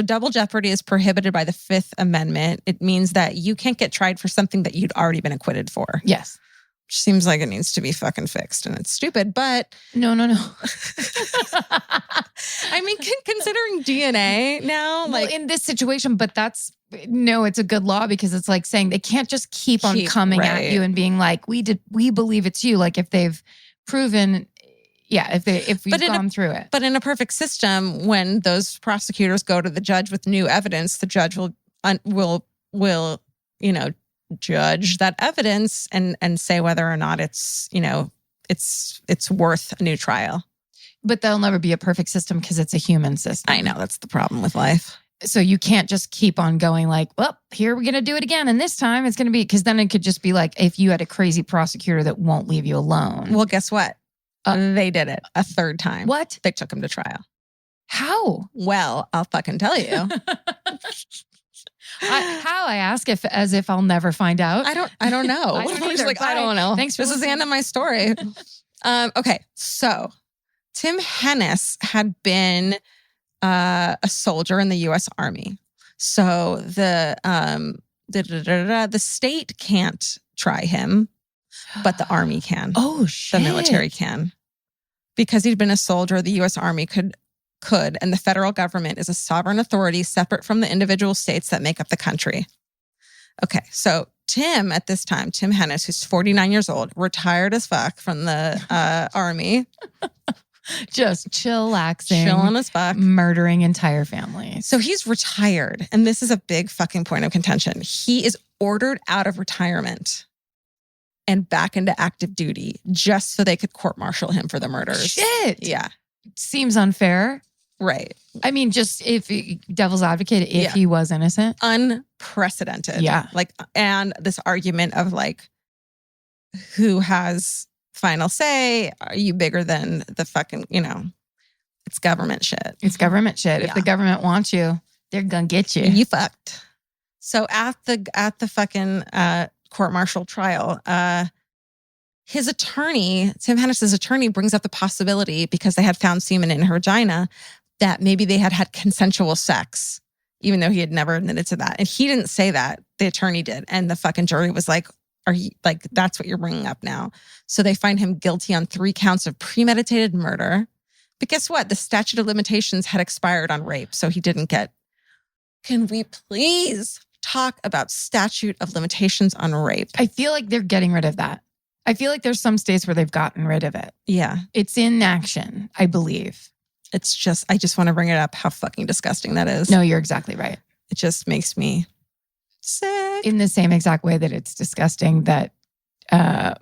double jeopardy is prohibited by the Fifth Amendment. It means that you can't get tried for something that you'd already been acquitted for. Yes. Which seems like it needs to be fucking fixed, and it's stupid, but... No. Considering DNA now, in this situation, but it's a good law because it's like saying they can't just keep on coming at you and being like, we believe it's you. Like if they've proven, Yeah, if we've gone through it. But in a perfect system, when those prosecutors go to the judge with new evidence, the judge will judge that evidence and say whether or not it's worth a new trial. But there'll never be a perfect system because it's a human system. I know, that's the problem with life. So you can't just keep on going like, well, here we're going to do it again. And this time it's going to be, because then it could just be like if you had a crazy prosecutor that won't leave you alone. Well, guess what? They did it a third time. What? They took him to trial. How? Well, I'll fucking tell you. I ask as if I'll never find out. I don't know. I don't I'm just either. like, I don't know. Thanks for This is the listening. end of my story. Okay, so Tim Hennis had been a soldier in the U.S. Army. So the state can't try him, but the Army can. Oh, shit. The military can. Because he'd been a soldier, the U.S. Army could, and the federal government is a sovereign authority separate from the individual states that make up the country. Okay, so Tim, at this time, Tim Hennis, who's 49 years old, retired as fuck from the Army. Just chillaxing. Chilling as fuck. Murdering entire families. So he's retired, and this is a big fucking point of contention. He is ordered out of retirement and back into active duty just so they could court-martial him for the murders. Shit. Yeah. Seems unfair. Right. I mean, just if devil's advocate, if he was innocent. Unprecedented. Yeah. Like, and this argument of like, who has final say? Are you bigger than the fucking, it's government shit. It's government shit. Yeah. If the government wants you, they're going to get you. You fucked. So at the fucking court-martial trial, his attorney, Tim Hennis's attorney, brings up the possibility, because they had found semen in her vagina, that maybe they had consensual sex, even though he had never admitted to that. And he didn't say that. The attorney did. And the fucking jury was like, are you, like, that's what you're bringing up now? So they find him guilty on 3 counts of premeditated murder. But guess what? The statute of limitations had expired on rape. So he didn't get. Can we please talk about statute of limitations on rape? I feel like they're getting rid of that. I feel like there's some states where they've gotten rid of it. Yeah. It's in action, I believe. It's just, I just want to bring it up how fucking disgusting that is. No, you're exactly right. It just makes me sick. In the same exact way that it's disgusting that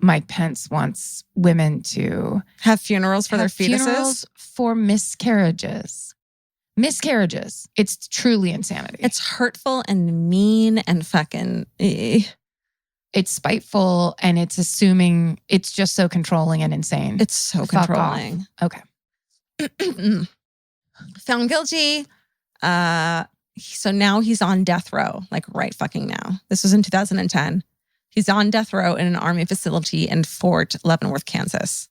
Mike Pence wants women to have funerals for their fetuses. Funerals for miscarriages. Miscarriages. It's truly insanity. It's hurtful and mean and fucking. It's spiteful, and it's assuming, it's just so controlling and insane. It's so Fuck controlling. off. Okay. Found guilty. So now he's on death row, like right fucking now. This was in 2010. He's on death row in an Army facility in Fort Leavenworth, Kansas.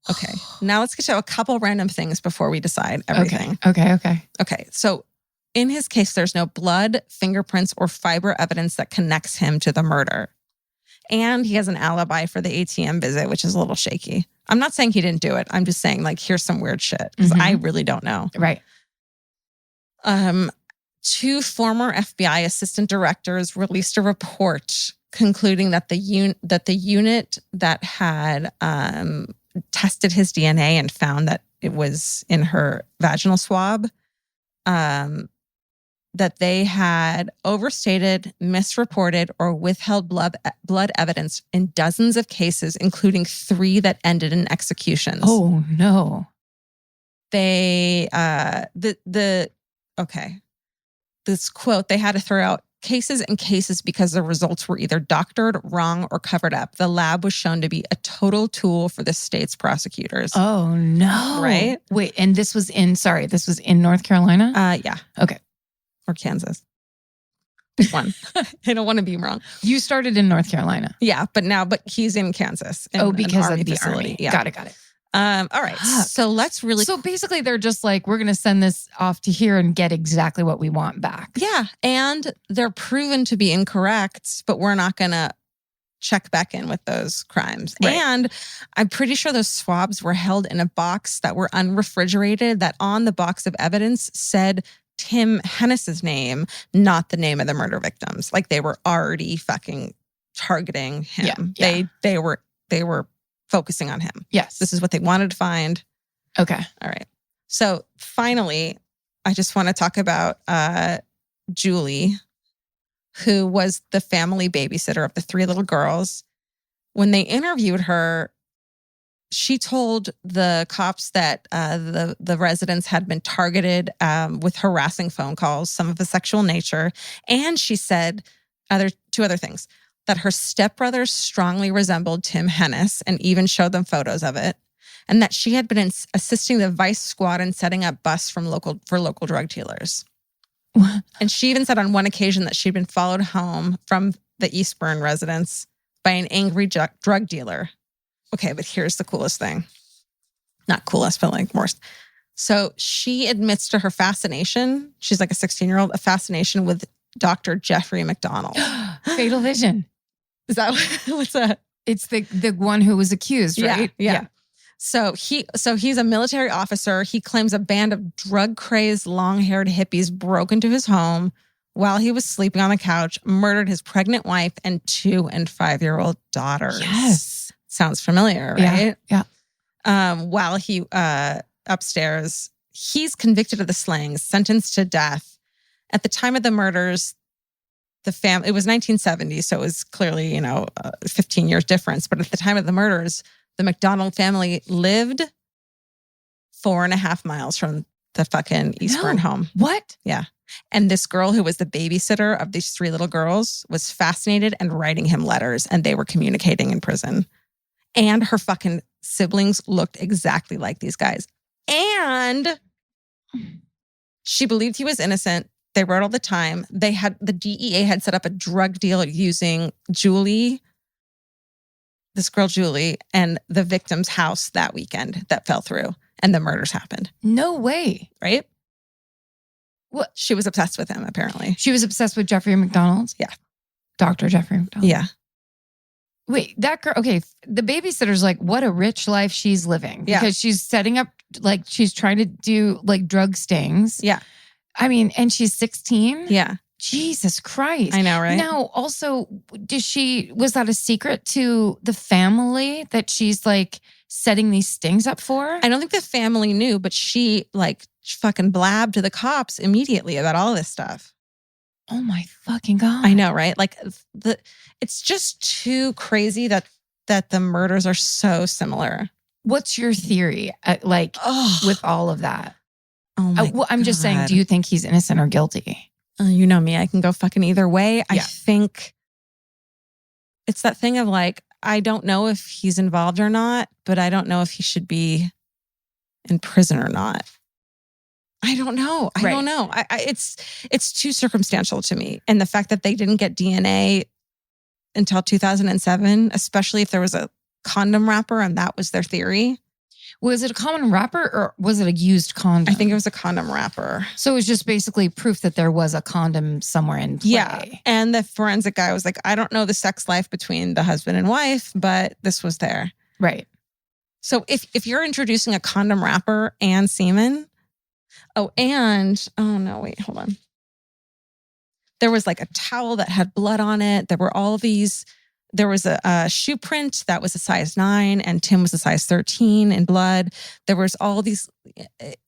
Okay. Now let's get to a couple random things before we decide everything. Okay. So in his case, there's no blood, fingerprints, or fiber evidence that connects him to the murder. And he has an alibi for the ATM visit, which is a little shaky. I'm not saying he didn't do it. I'm just saying, like, here's some weird shit, because I really don't know. Right. 2 former FBI assistant directors released a report concluding that the unit that had tested his DNA and found that it was in her vaginal swab, that they had overstated, misreported, or withheld blood evidence in dozens of cases, including 3 that ended in executions. Oh, no. They, this quote, they had to throw out cases and cases because the results were either doctored, wrong, or covered up. The lab was shown to be a total tool for the state's prosecutors. Oh, no. Right? Wait, and this was in North Carolina? Yeah. Okay. Or Kansas. Pick one. I don't want to be wrong. You started in North Carolina. Yeah, but he's in Kansas. Because of the facility. Army. Yeah. Got it. All right. Fuck. So let's really. So basically, they're just like, we're going to send this off to here and get exactly what we want back. Yeah. And they're proven to be incorrect, but we're not going to check back in with those crimes. Right. And I'm pretty sure those swabs were held in a box that were unrefrigerated, that on the box of evidence said Tim Hennis's name, not the name of the murder victims. Like, they were already fucking targeting him. Yeah. They were focusing on him. Yes. This is what they wanted to find. Okay. All right. So finally, I just want to talk about Julie, who was the family babysitter of the 3 little girls. When they interviewed her, she told the cops that the residents had been targeted with harassing phone calls, some of a sexual nature. And she said 2 other things, that her stepbrothers strongly resembled Tim Hennis and even showed them photos of it. And that she had been assisting the Vice Squad in setting up busts for local drug dealers. What? And she even said on one occasion that she'd been followed home from the Eastburn residence by an angry drug dealer. Okay, but here's the coolest thing. Not coolest, but like more. So she admits to her fascination. She's like a 16-year-old, a fascination with Dr. Jeffrey McDonald. Fatal Vision. Is that what's that? It's the one who was accused, right? Yeah. So he's a military officer. He claims a band of drug-crazed, long-haired hippies broke into his home while he was sleeping on the couch, murdered his pregnant wife and 2 and 5-year-old daughters. Yes. Sounds familiar, right? Yeah. While he upstairs, he's convicted of the slayings, sentenced to death. At the time of the murders, it was 1970, so it was clearly, 15 years difference. But at the time of the murders, the McDonald family lived 4.5 miles from the fucking Eastburn home. What? Yeah. And this girl who was the babysitter of these 3 little girls was fascinated and writing him letters, and they were communicating in prison. And her fucking siblings looked exactly like these guys. And she believed he was innocent. They wrote all the time. The DEA had set up a drug deal using Julie, this girl Julie, and the victim's house that weekend that fell through. And the murders happened. No way. Right? What? She was obsessed with him, apparently. She was obsessed with Jeffrey McDonald? Yeah. Dr. Jeffrey McDonald. Yeah. Wait, that girl, okay, the babysitter's like, what a rich life she's living. Yeah. Because she's setting up, like, she's trying to do, like, drug stings. Yeah. I mean, and she's 16? Yeah. Jesus Christ. I know, right? Now, also, was that a secret to the family that she's, like, setting these stings up for? I don't think the family knew, but she, like, fucking blabbed to the cops immediately about all this stuff. Oh my fucking God. I know, right? Like, it's just too crazy that the murders are so similar. What's your theory, with all of that? Oh my I'm just saying, do you think he's innocent or guilty? You know me, I can go fucking either way. Yeah. I think it's that thing of like, I don't know if he's involved or not, but I don't know if he should be in prison or not. I don't know. I don't know. It's too circumstantial to me. And the fact that they didn't get DNA until 2007, especially if there was a condom wrapper and that was their theory. Was it a common wrapper or was it a used condom? I think it was a condom wrapper. So it was just basically proof that there was a condom somewhere in play. Yeah. And the forensic guy was like, I don't know the sex life between the husband and wife, but this was there. Right. So if you're introducing a condom wrapper and semen, hold on. There was like a towel that had blood on it. There was a shoe print that was a size 9 and Tim was a size 13 in blood. There was all these,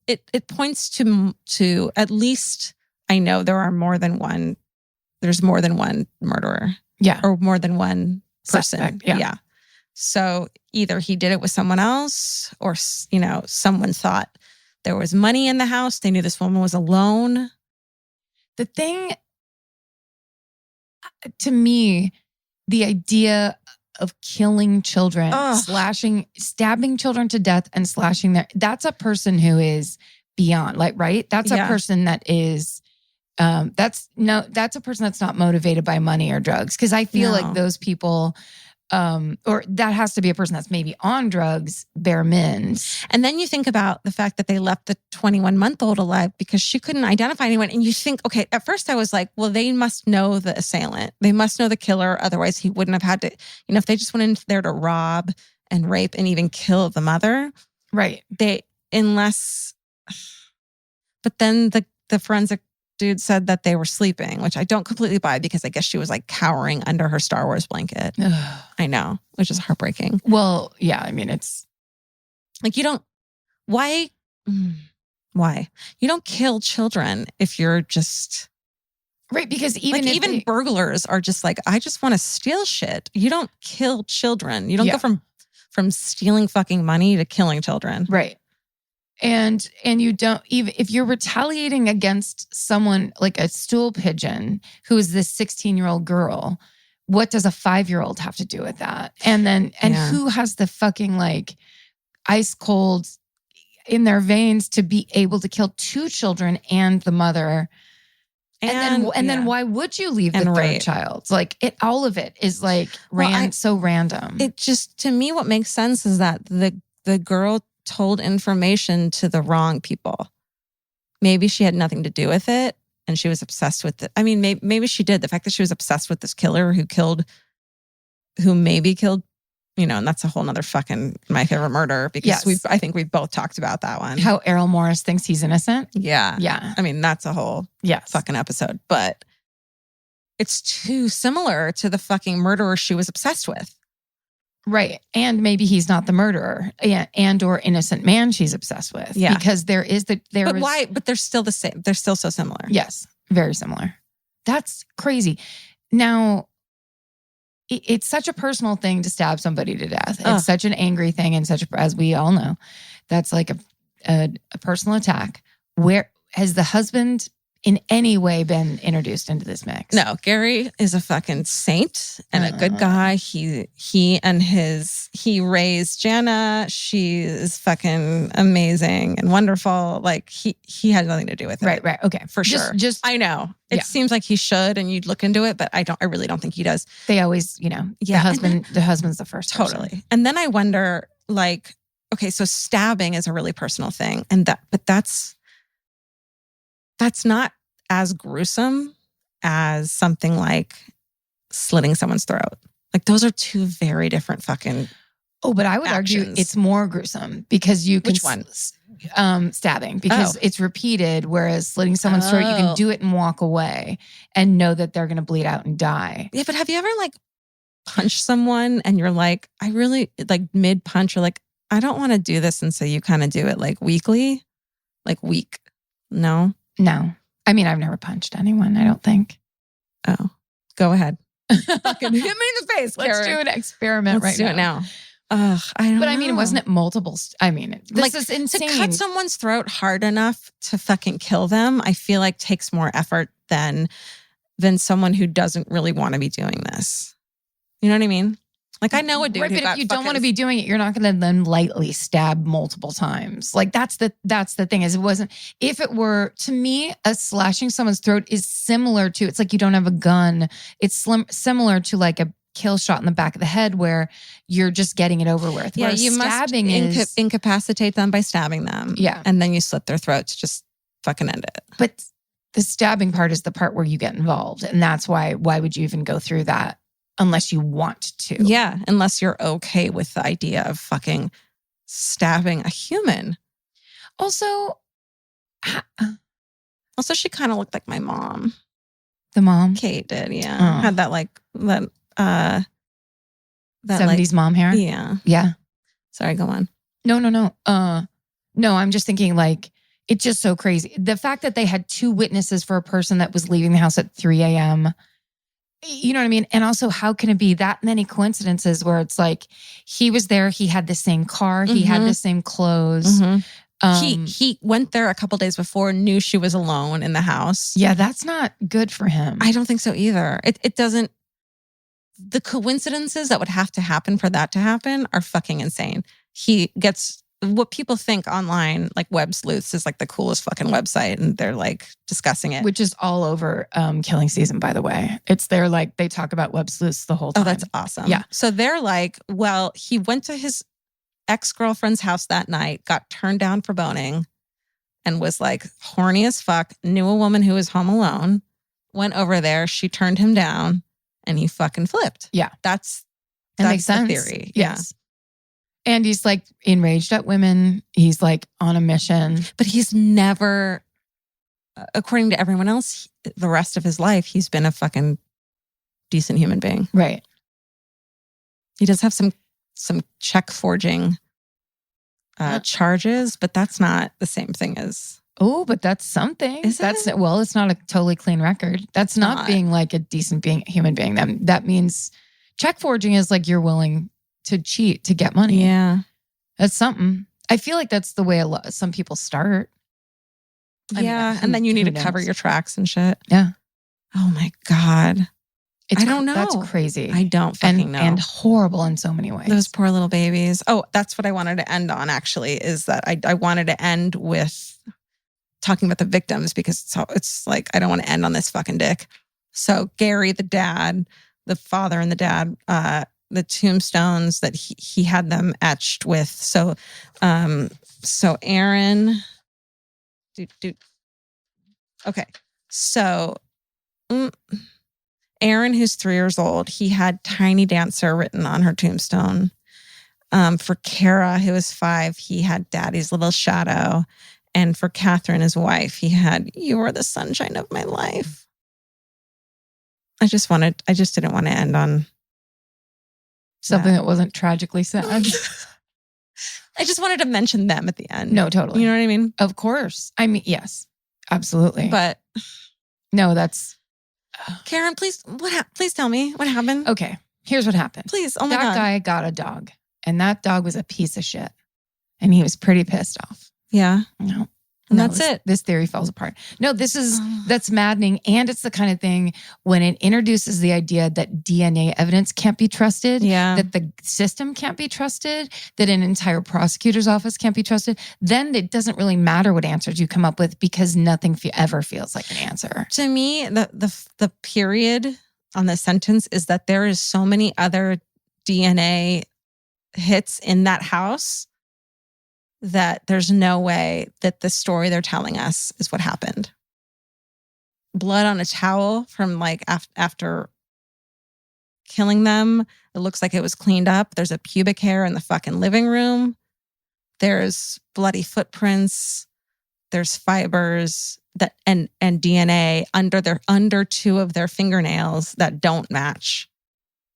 it points to at least, I know there's more than one murderer. Yeah. Or more than one person. Suspect, yeah. So either he did it with someone else or, someone thought there was money in the house. They knew this woman was alone. The thing, to me, the idea of killing children, stabbing children to death and slashing that's a person who is beyond, like, right? That's a person that is, that's a person that's not motivated by money or drugs. Cause I feel like those people, or that has to be a person that's maybe on drugs, bare mins. And then you think about the fact that they left the 21-month-old alive because she couldn't identify anyone. And you think, okay, at first I was like, well, they must know the assailant. They must know the killer. Otherwise he wouldn't have had to, if they just went in there to rob and rape and even kill the mother. Right. But then the forensic dude said that they were sleeping, which I don't completely buy because I guess she was like cowering under her Star Wars blanket. I know, which is heartbreaking. Well, yeah, I mean, it's like Why? Why? You don't kill children if you're just... Right, because even like, even burglars are just like, I just want to steal shit. You don't kill children. You don't go from stealing fucking money to killing children. Right. And you don't, even if you're retaliating against someone like a stool pigeon who is this 16-year-old girl, what does a 5-year-old have to do with that? And who has the fucking like ice cold in their veins to be able to kill 2 children and the mother? And then why would you leave the third child? Like all of it is like so random. It just, to me, what makes sense is that the girl told information to the wrong people. Maybe she had nothing to do with it and she was obsessed with it. I mean, maybe she did. The fact that she was obsessed with this killer who maybe killed, and that's a whole nother fucking My Favorite Murder, because I think we've both talked about that one. How Errol Morris thinks he's innocent. Yeah. Yeah. I mean, that's a whole fucking episode, but it's too similar to the fucking murderer she was obsessed with. Right. And maybe he's not the murderer and or innocent man she's obsessed with. Yeah. Because why? But they're still the same. They're still so similar. Yes. Very similar. That's crazy. Now, it's such a personal thing to stab somebody to death. It's such an angry thing and as we all know, that's like a personal attack. Where has the husband in any way been introduced into this mix? No, Gary is a fucking saint and a good guy. He raised Jana. She is fucking amazing and wonderful. Like he had nothing to do with it. Right. Okay. For sure. Just I know. It seems like he should and you'd look into it, but I really don't think he does. They always, the husband's the first totally. person. And then I wonder, like, okay, so stabbing is a really personal thing. But that's not as gruesome as something like slitting someone's throat. Like those are 2 very different fucking but I would argue it's more gruesome because you can... Which one? Stabbing, because it's repeated, whereas slitting someone's throat, you can do it and walk away and know that they're going to bleed out and die. Yeah, but have you ever like punched someone and you're like, I really, like mid punch, you're like, I don't want to do this. And so you kind of do it like weekly, like weak. No. I mean, I've never punched anyone, I don't think. Oh, go ahead. Fucking hit me in the face. Let's do an experiment Let's do it now. I don't know. I mean, wasn't it multiple? This is insane. To cut someone's throat hard enough to fucking kill them, I feel like takes more effort than someone who doesn't really want to be doing this. You know what I mean? Like I know a dude who but got if you don't want to be doing it, you're not going to then lightly stab multiple times. Like that's the thing is if it were, to me, a slashing someone's throat is similar to, it's like you don't have a gun. It's similar to like a kill shot in the back of the head where you're just getting it over with. Yeah, whereas you stabbing must incapacitate them by stabbing them. Yeah. And then you slit their throat to just fucking end it. But the stabbing part is the part where you get involved. And that's why would you even go through that unless you want to? Yeah, unless you're okay with the idea of fucking stabbing a human. Also, she kind of looked like my mom. The mom? Kate did, yeah. Had that that 70s mom hair? Yeah. Yeah. Sorry, go on. No. No, I'm just thinking like, it's just so crazy. The fact that they had 2 witnesses for a person that was leaving the house at 3 a.m., you know what I mean? And also, how can it be that many coincidences where it's like, he was there, he had the same car, he had the same clothes. He went there a couple days before, knew she was alone in the house. Yeah, that's not good for him. I don't think so either. It doesn't, the coincidences that would have to happen for that to happen are fucking insane. He gets, what people think online, like Web Sleuths is like the coolest fucking website and they're like discussing it. Which is all over Killing Season, by the way. It's they're like, they talk about Web Sleuths the whole time. Oh, that's awesome. Yeah. So they're like, well, he went to his ex-girlfriend's house that night, got turned down for boning and was like horny as fuck, knew a woman who was home alone, went over there, she turned him down and he fucking flipped. Yeah. That makes sense. The theory. Yes. And he's like enraged at women. He's like on a mission. But he's never, according to everyone else, the rest of his life, he's been a fucking decent human being. Right. He does have some check forging charges, but that's not the same thing as. Oh, but that's something. Is That's it? well, it's not a totally clean record. That's not not. being like a decent human being. That means check forging is like you're willing to cheat to get money. Yeah. That's something. I feel like that's the way some people start. I mean, Yeah. who- And then you need who to cover knows? your tracks and shit. Yeah. Oh my God. I don't know. That's crazy. I don't fucking and, know. and horrible in so many ways. Those poor little babies. Oh, that's what I wanted to end on, actually, is that I wanted to end with talking about the victims because it's like, I don't want to end on this fucking dick. So Gary, the dad, the father and the dad, the tombstones that he had them etched with. So Aaron, okay. So Aaron, who's 3 years old, he had Tiny Dancer written on her tombstone. For Kara, who was 5, he had Daddy's Little Shadow. And for Catherine, his wife, he had You Are the Sunshine of My Life. I just didn't want to end on Something that wasn't tragically sad. I just wanted to mention them at the end. No, totally. You know what I mean? Of course. I mean, yes, absolutely. But no, that's Karen, please tell me what happened. okay. Here's what happened. Please. Oh my that God. guy got a dog, and that dog was a piece of shit, and he was pretty pissed off. Yeah. No. And that's it. This theory falls apart. No, that's maddening. And it's the kind of thing when it introduces the idea that DNA evidence can't be trusted, Yeah. that the system can't be trusted, that an entire prosecutor's office can't be trusted, then it doesn't really matter what answers you come up with because nothing ever feels like an answer. To me, the period on the sentence is that there is so many other DNA hits in that house that there's no way that the story they're telling us is what happened. Blood on a towel from like after killing them. It looks like it was cleaned up. There's a pubic hair in the fucking living room. There's bloody footprints. There's fibers that and DNA under 2 of their fingernails that don't match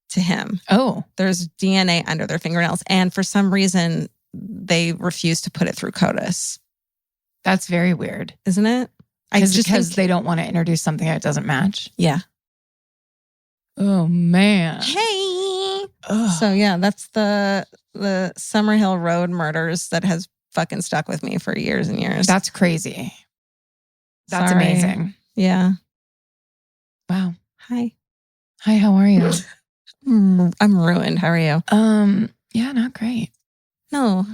to him. Oh, There's DNA under their fingernails. And for some reason, they refuse to put it through CODIS. that's very weird. Isn't it? Because they don't want to introduce something that doesn't match. Yeah. Oh, man. Hey. Ugh. So yeah, that's the Summerhill Road Murders that has fucking stuck with me for years and years. That's crazy. That's Sorry. amazing. Yeah. Wow. Hi. Hi, how are you? I'm ruined. How are you? Yeah, not great. No.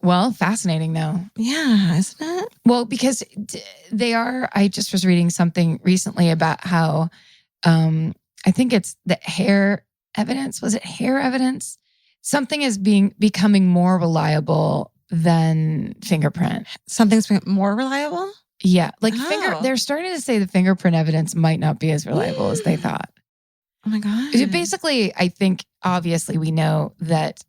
Well, fascinating though. Yeah, isn't it? Well, because they are, I just was reading something recently about how I think it's the hair evidence. Was it hair evidence? Something is becoming more reliable than fingerprint. Something's more reliable? Yeah. Like Oh. they're starting to say the fingerprint evidence might not be as reliable as they thought. Oh my God. Basically, I think obviously we know that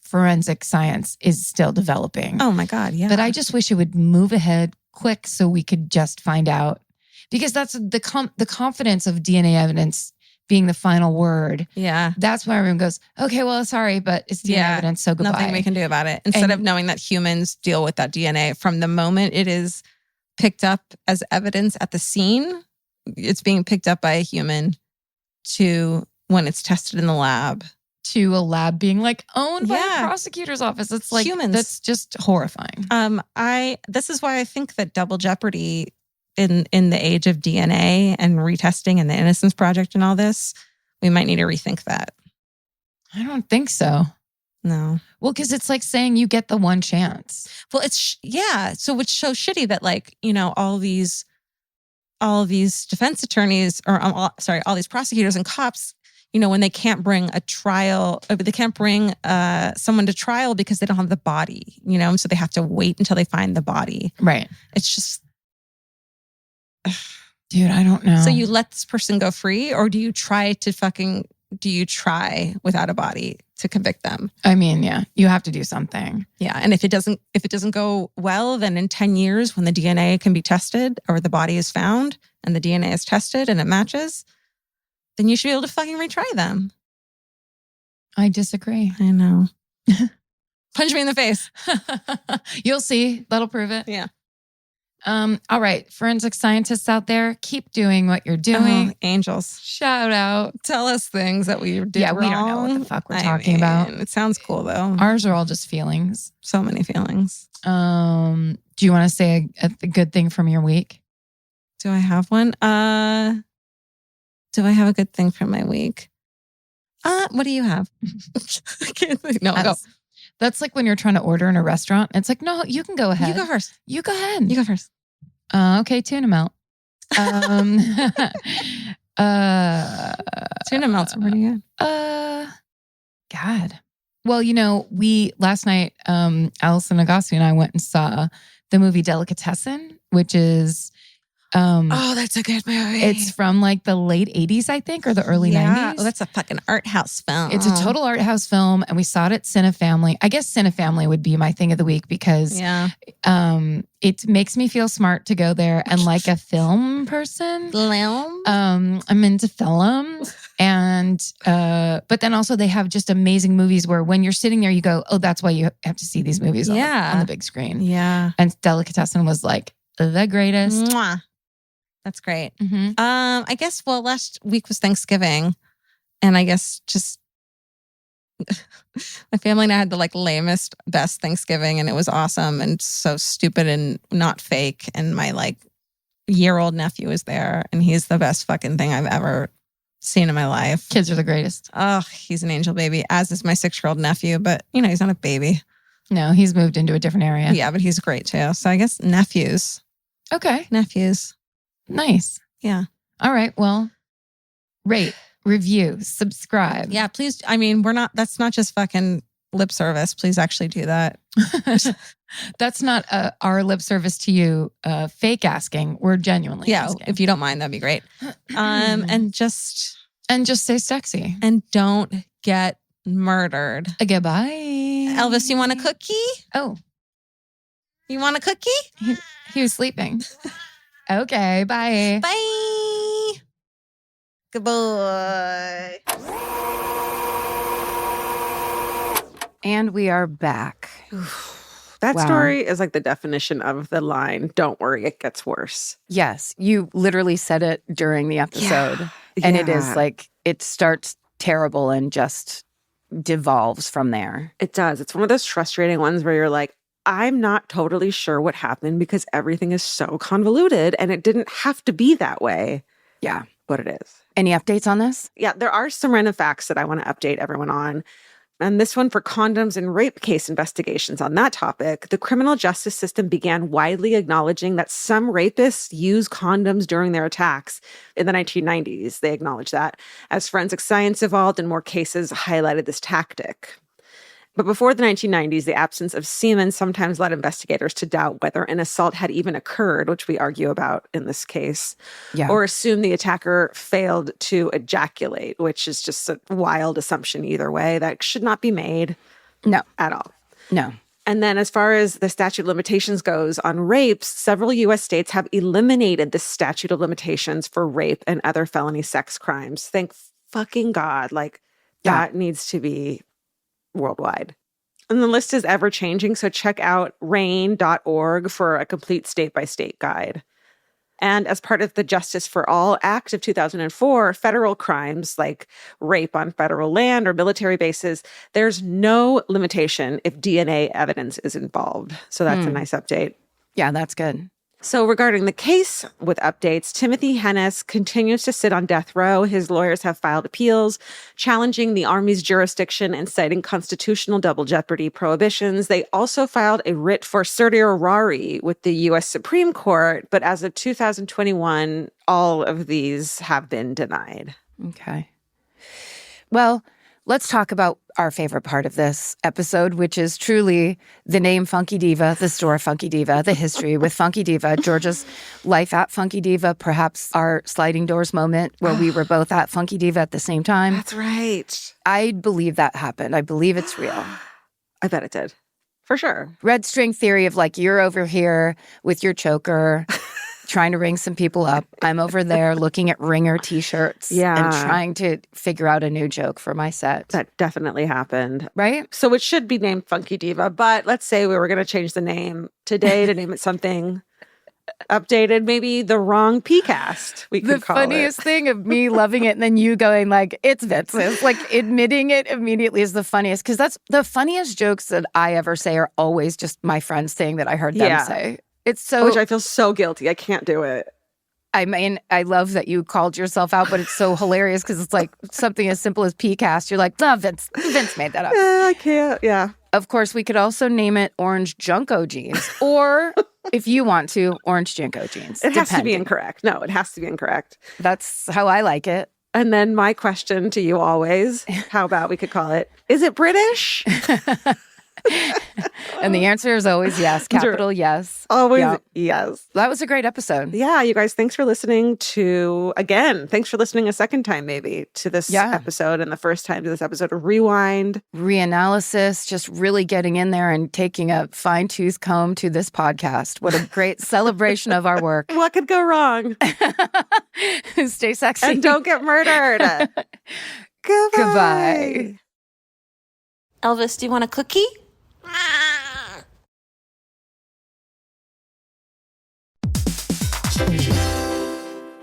forensic science is still developing. Oh my God. Yeah. But I just wish it would move ahead quick so we could just find out. Because that's the confidence of DNA evidence being the final word. Yeah. That's why everyone goes, okay, well, sorry, but it's DNA evidence, so goodbye. Nothing we can do about it. Instead of knowing that humans deal with that DNA from the moment it is picked up as evidence at the scene, it's being picked up by a human to when it's tested in the lab. To a lab being like owned by Yeah. a prosecutor's office. It's like, Humans. that's just horrifying. This is why I think that double jeopardy in the age of DNA and retesting and the Innocence Project and all this, we might need to rethink that. I don't think so. No. Well, because it's like saying you get the one chance. Well, so it's so shitty that like, you know, all these defense attorneys or all these prosecutors and cops, you know, when they can't bring a trial, they can't bring someone to trial because they don't have the body, you know, so they have to wait until they find the body. Right. It's just, Dude, I don't know. so you let this person go free, or do you try without a body to convict them? I mean, yeah, you have to do something. Yeah. And if it doesn't go well, then in 10 years when the DNA can be tested or the body is found and the DNA is tested and it matches, then you should be able to fucking retry them. I disagree. I know. Punch me in the face. You'll see. That'll prove it. Yeah. All right. Forensic scientists out there, keep doing what you're doing. Angels. Shout out. Tell us things that we did Yeah, wrong. we don't know what the fuck we're talking about. It sounds cool, though. Ours are all just feelings. So many feelings. Do you want to say a good thing from your week? Do I have one? Do I have a good thing from my week? What do you have? I can't think. No, go. That's like when you're trying to order in a restaurant. It's like, no, you can go ahead. You go first. You go ahead. You go first. Okay, tuna melt. Tuna melts are pretty good. God. Well, last night, Allison Agassi and I went and saw the movie Delicatessen, which is that's a good movie. It's from like the late 80s, I think, or the early 90s. Oh, that's a fucking art house film. It's a total art house film, and we saw it at Cinefamily. I guess Cinefamily would be my thing of the week because it makes me feel smart to go there and like a film person. I'm into film. And but then also they have just amazing movies where when you're sitting there, you go, oh, that's why you have to see these movies on the big screen. Yeah. And Delicatessen was like the greatest. Mwah. That's great. Mm-hmm. I guess, last week was Thanksgiving. And I guess just my family and I had the like lamest, best Thanksgiving, and it was awesome and so stupid and not fake. And my like year-old nephew was there, and he's the best fucking thing I've ever seen in my life. Kids are the greatest. Oh, he's an angel baby, as is my 6-year-old nephew, but he's not a baby. No, he's moved into a different area. Yeah, but he's great too. So I guess nephews. Okay. Nephews. Nice. Yeah. All right. Well, rate, review, subscribe. Yeah, please. That's not just fucking lip service. Please actually do that. That's not our lip service to you, fake asking. We're genuinely asking. If you don't mind, that'd be great. And just stay sexy. And don't get murdered. Goodbye. Elvis, you want a cookie? Oh. You want a cookie? He was sleeping. Okay, bye. Bye. Goodbye. And we are back. That story is like the definition of the line, don't worry, it gets worse. Yes, you literally said it during the episode. Yeah. And it is like, it starts terrible and just devolves from there. It does. It's one of those frustrating ones where you're like, I'm not totally sure what happened because everything is so convoluted and it didn't have to be that way. Yeah. But it is. Any updates on this? Yeah, there are some random facts that I want to update everyone on. And this one for condoms and rape case investigations on that topic. The criminal justice system began widely acknowledging that some rapists use condoms during their attacks in the 1990s. They acknowledged that. As forensic science evolved and more cases highlighted this tactic. But before the 1990s, the absence of semen sometimes led investigators to doubt whether an assault had even occurred, which we argue about in this case, or assume the attacker failed to ejaculate, which is just a wild assumption either way that should not be made. No. At all. No. And then as far as the statute of limitations goes on rapes, several U.S. states have eliminated the statute of limitations for rape and other felony sex crimes. Thank fucking God. That needs to be worldwide. And the list is ever changing, so check out RAIN.org for a complete state-by-state guide. And as part of the Justice for All Act of 2004, federal crimes like rape on federal land or military bases, there's no limitation if DNA evidence is involved. So that's a nice update. Yeah, that's good. So regarding the case with updates, Timothy Hennis continues to sit on death row. His lawyers have filed appeals challenging the Army's jurisdiction and citing constitutional double jeopardy prohibitions. They also filed a writ for certiorari with the U.S. Supreme Court, but as of 2021, all of these have been denied. Okay. Well, let's talk about our favorite part of this episode, which is truly the name Funky Diva, the store Funky Diva, the history with Funky Diva, Georgia's life at Funky Diva, perhaps our sliding doors moment where we were both at Funky Diva at the same time. That's right. I believe that happened. I believe it's real. I bet it did. For sure. Red string theory of like, you're over here with your choker trying to ring some people up. I'm over there looking at ringer t-shirts and trying to figure out a new joke for my set. That definitely happened. Right? So it should be named Funky Diva, but let's say we were going to change the name today to name it something updated, maybe the wrong PCast, we could call it. The funniest thing of me loving it and then you going like, it's Vince's, like admitting it immediately is the funniest, because that's the funniest jokes that I ever say are always just my friends saying that I heard them say. It's so... Which I feel so guilty. I can't do it. I mean, I love that you called yourself out, but it's so hilarious because it's like something as simple as PCast. You're like, no, Vince made that up. I can't, Of course, we could also name it Orange Junko Jeans, or if you want to, Orange Jinko Jeans. It has to be incorrect. No, it has to be incorrect. That's how I like it. And then my question to you always, how about we could call it, is it British? And the answer is always yes. Capital yes. Always yes. That was a great episode. Yeah, you guys, thanks for listening thanks for listening a second time maybe to this episode, and the first time to this episode of Rewind. Reanalysis, just really getting in there and taking a fine-tooth comb to this podcast. What a great celebration of our work. What could go wrong? Stay sexy. And don't get murdered. Goodbye. Elvis, do you want a cookie?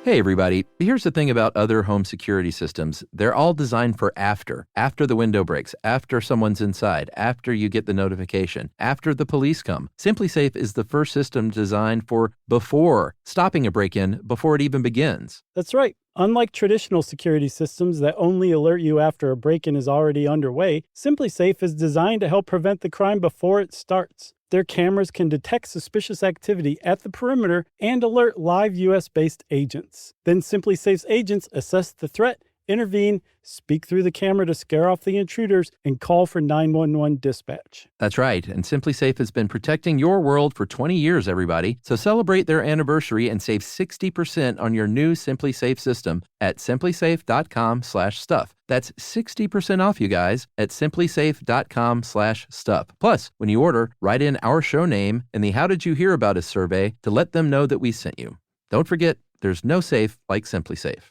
Hey everybody, here's the thing about other home security systems. They're all designed for after the window breaks, after someone's inside, after you get the notification, after the police come. SimpliSafe is the first system designed for before, stopping a break-in before it even begins. That's right. Unlike traditional security systems that only alert you after a break-in is already underway, SimpliSafe is designed to help prevent the crime before it starts. Their cameras can detect suspicious activity at the perimeter and alert live U.S.-based agents. Then SimpliSafe's agents assess the threat, intervene, speak through the camera to scare off the intruders, and call for 911 dispatch. That's right, and SimpliSafe has been protecting your world for 20 years, everybody. So celebrate their anniversary and save 60% on your new SimpliSafe system at simplisafe.com/stuff. That's 60% off, you guys, at simplisafe.com/stuff. Plus, when you order, write in our show name and the How Did You Hear About Us survey to let them know that we sent you. Don't forget, there's no safe like SimpliSafe.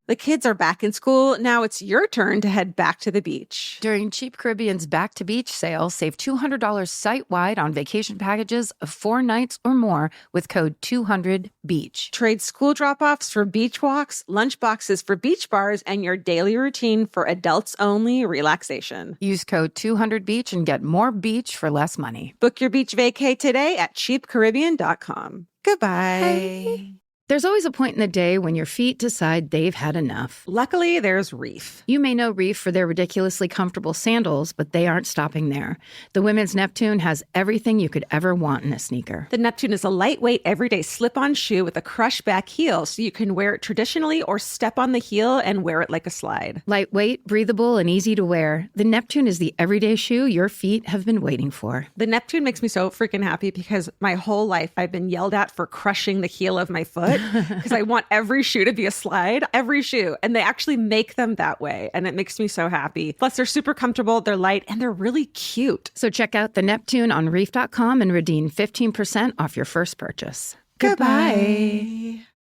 The kids are back in school. Now it's your turn to head back to the beach. During Cheap Caribbean's Back to Beach sale, save $200 site-wide on vacation packages of 4 nights or more with code 200BEACH. Trade school drop-offs for beach walks, lunch boxes for beach bars, and your daily routine for adults-only relaxation. Use code 200BEACH and get more beach for less money. Book your beach vacay today at cheapcaribbean.com. Goodbye. Hey. There's always a point in the day when your feet decide they've had enough. Luckily, there's Reef. You may know Reef for their ridiculously comfortable sandals, but they aren't stopping there. The women's Neptune has everything you could ever want in a sneaker. The Neptune is a lightweight, everyday slip-on shoe with a crush-back heel, so you can wear it traditionally or step on the heel and wear it like a slide. Lightweight, breathable, and easy to wear, the Neptune is the everyday shoe your feet have been waiting for. The Neptune makes me so freaking happy because my whole life I've been yelled at for crushing the heel of my foot. Because I want every shoe to be a slide, every shoe. And they actually make them that way. And it makes me so happy. Plus, they're super comfortable, they're light, and they're really cute. So check out the Neptune on reef.com and redeem 15% off your first purchase. Goodbye.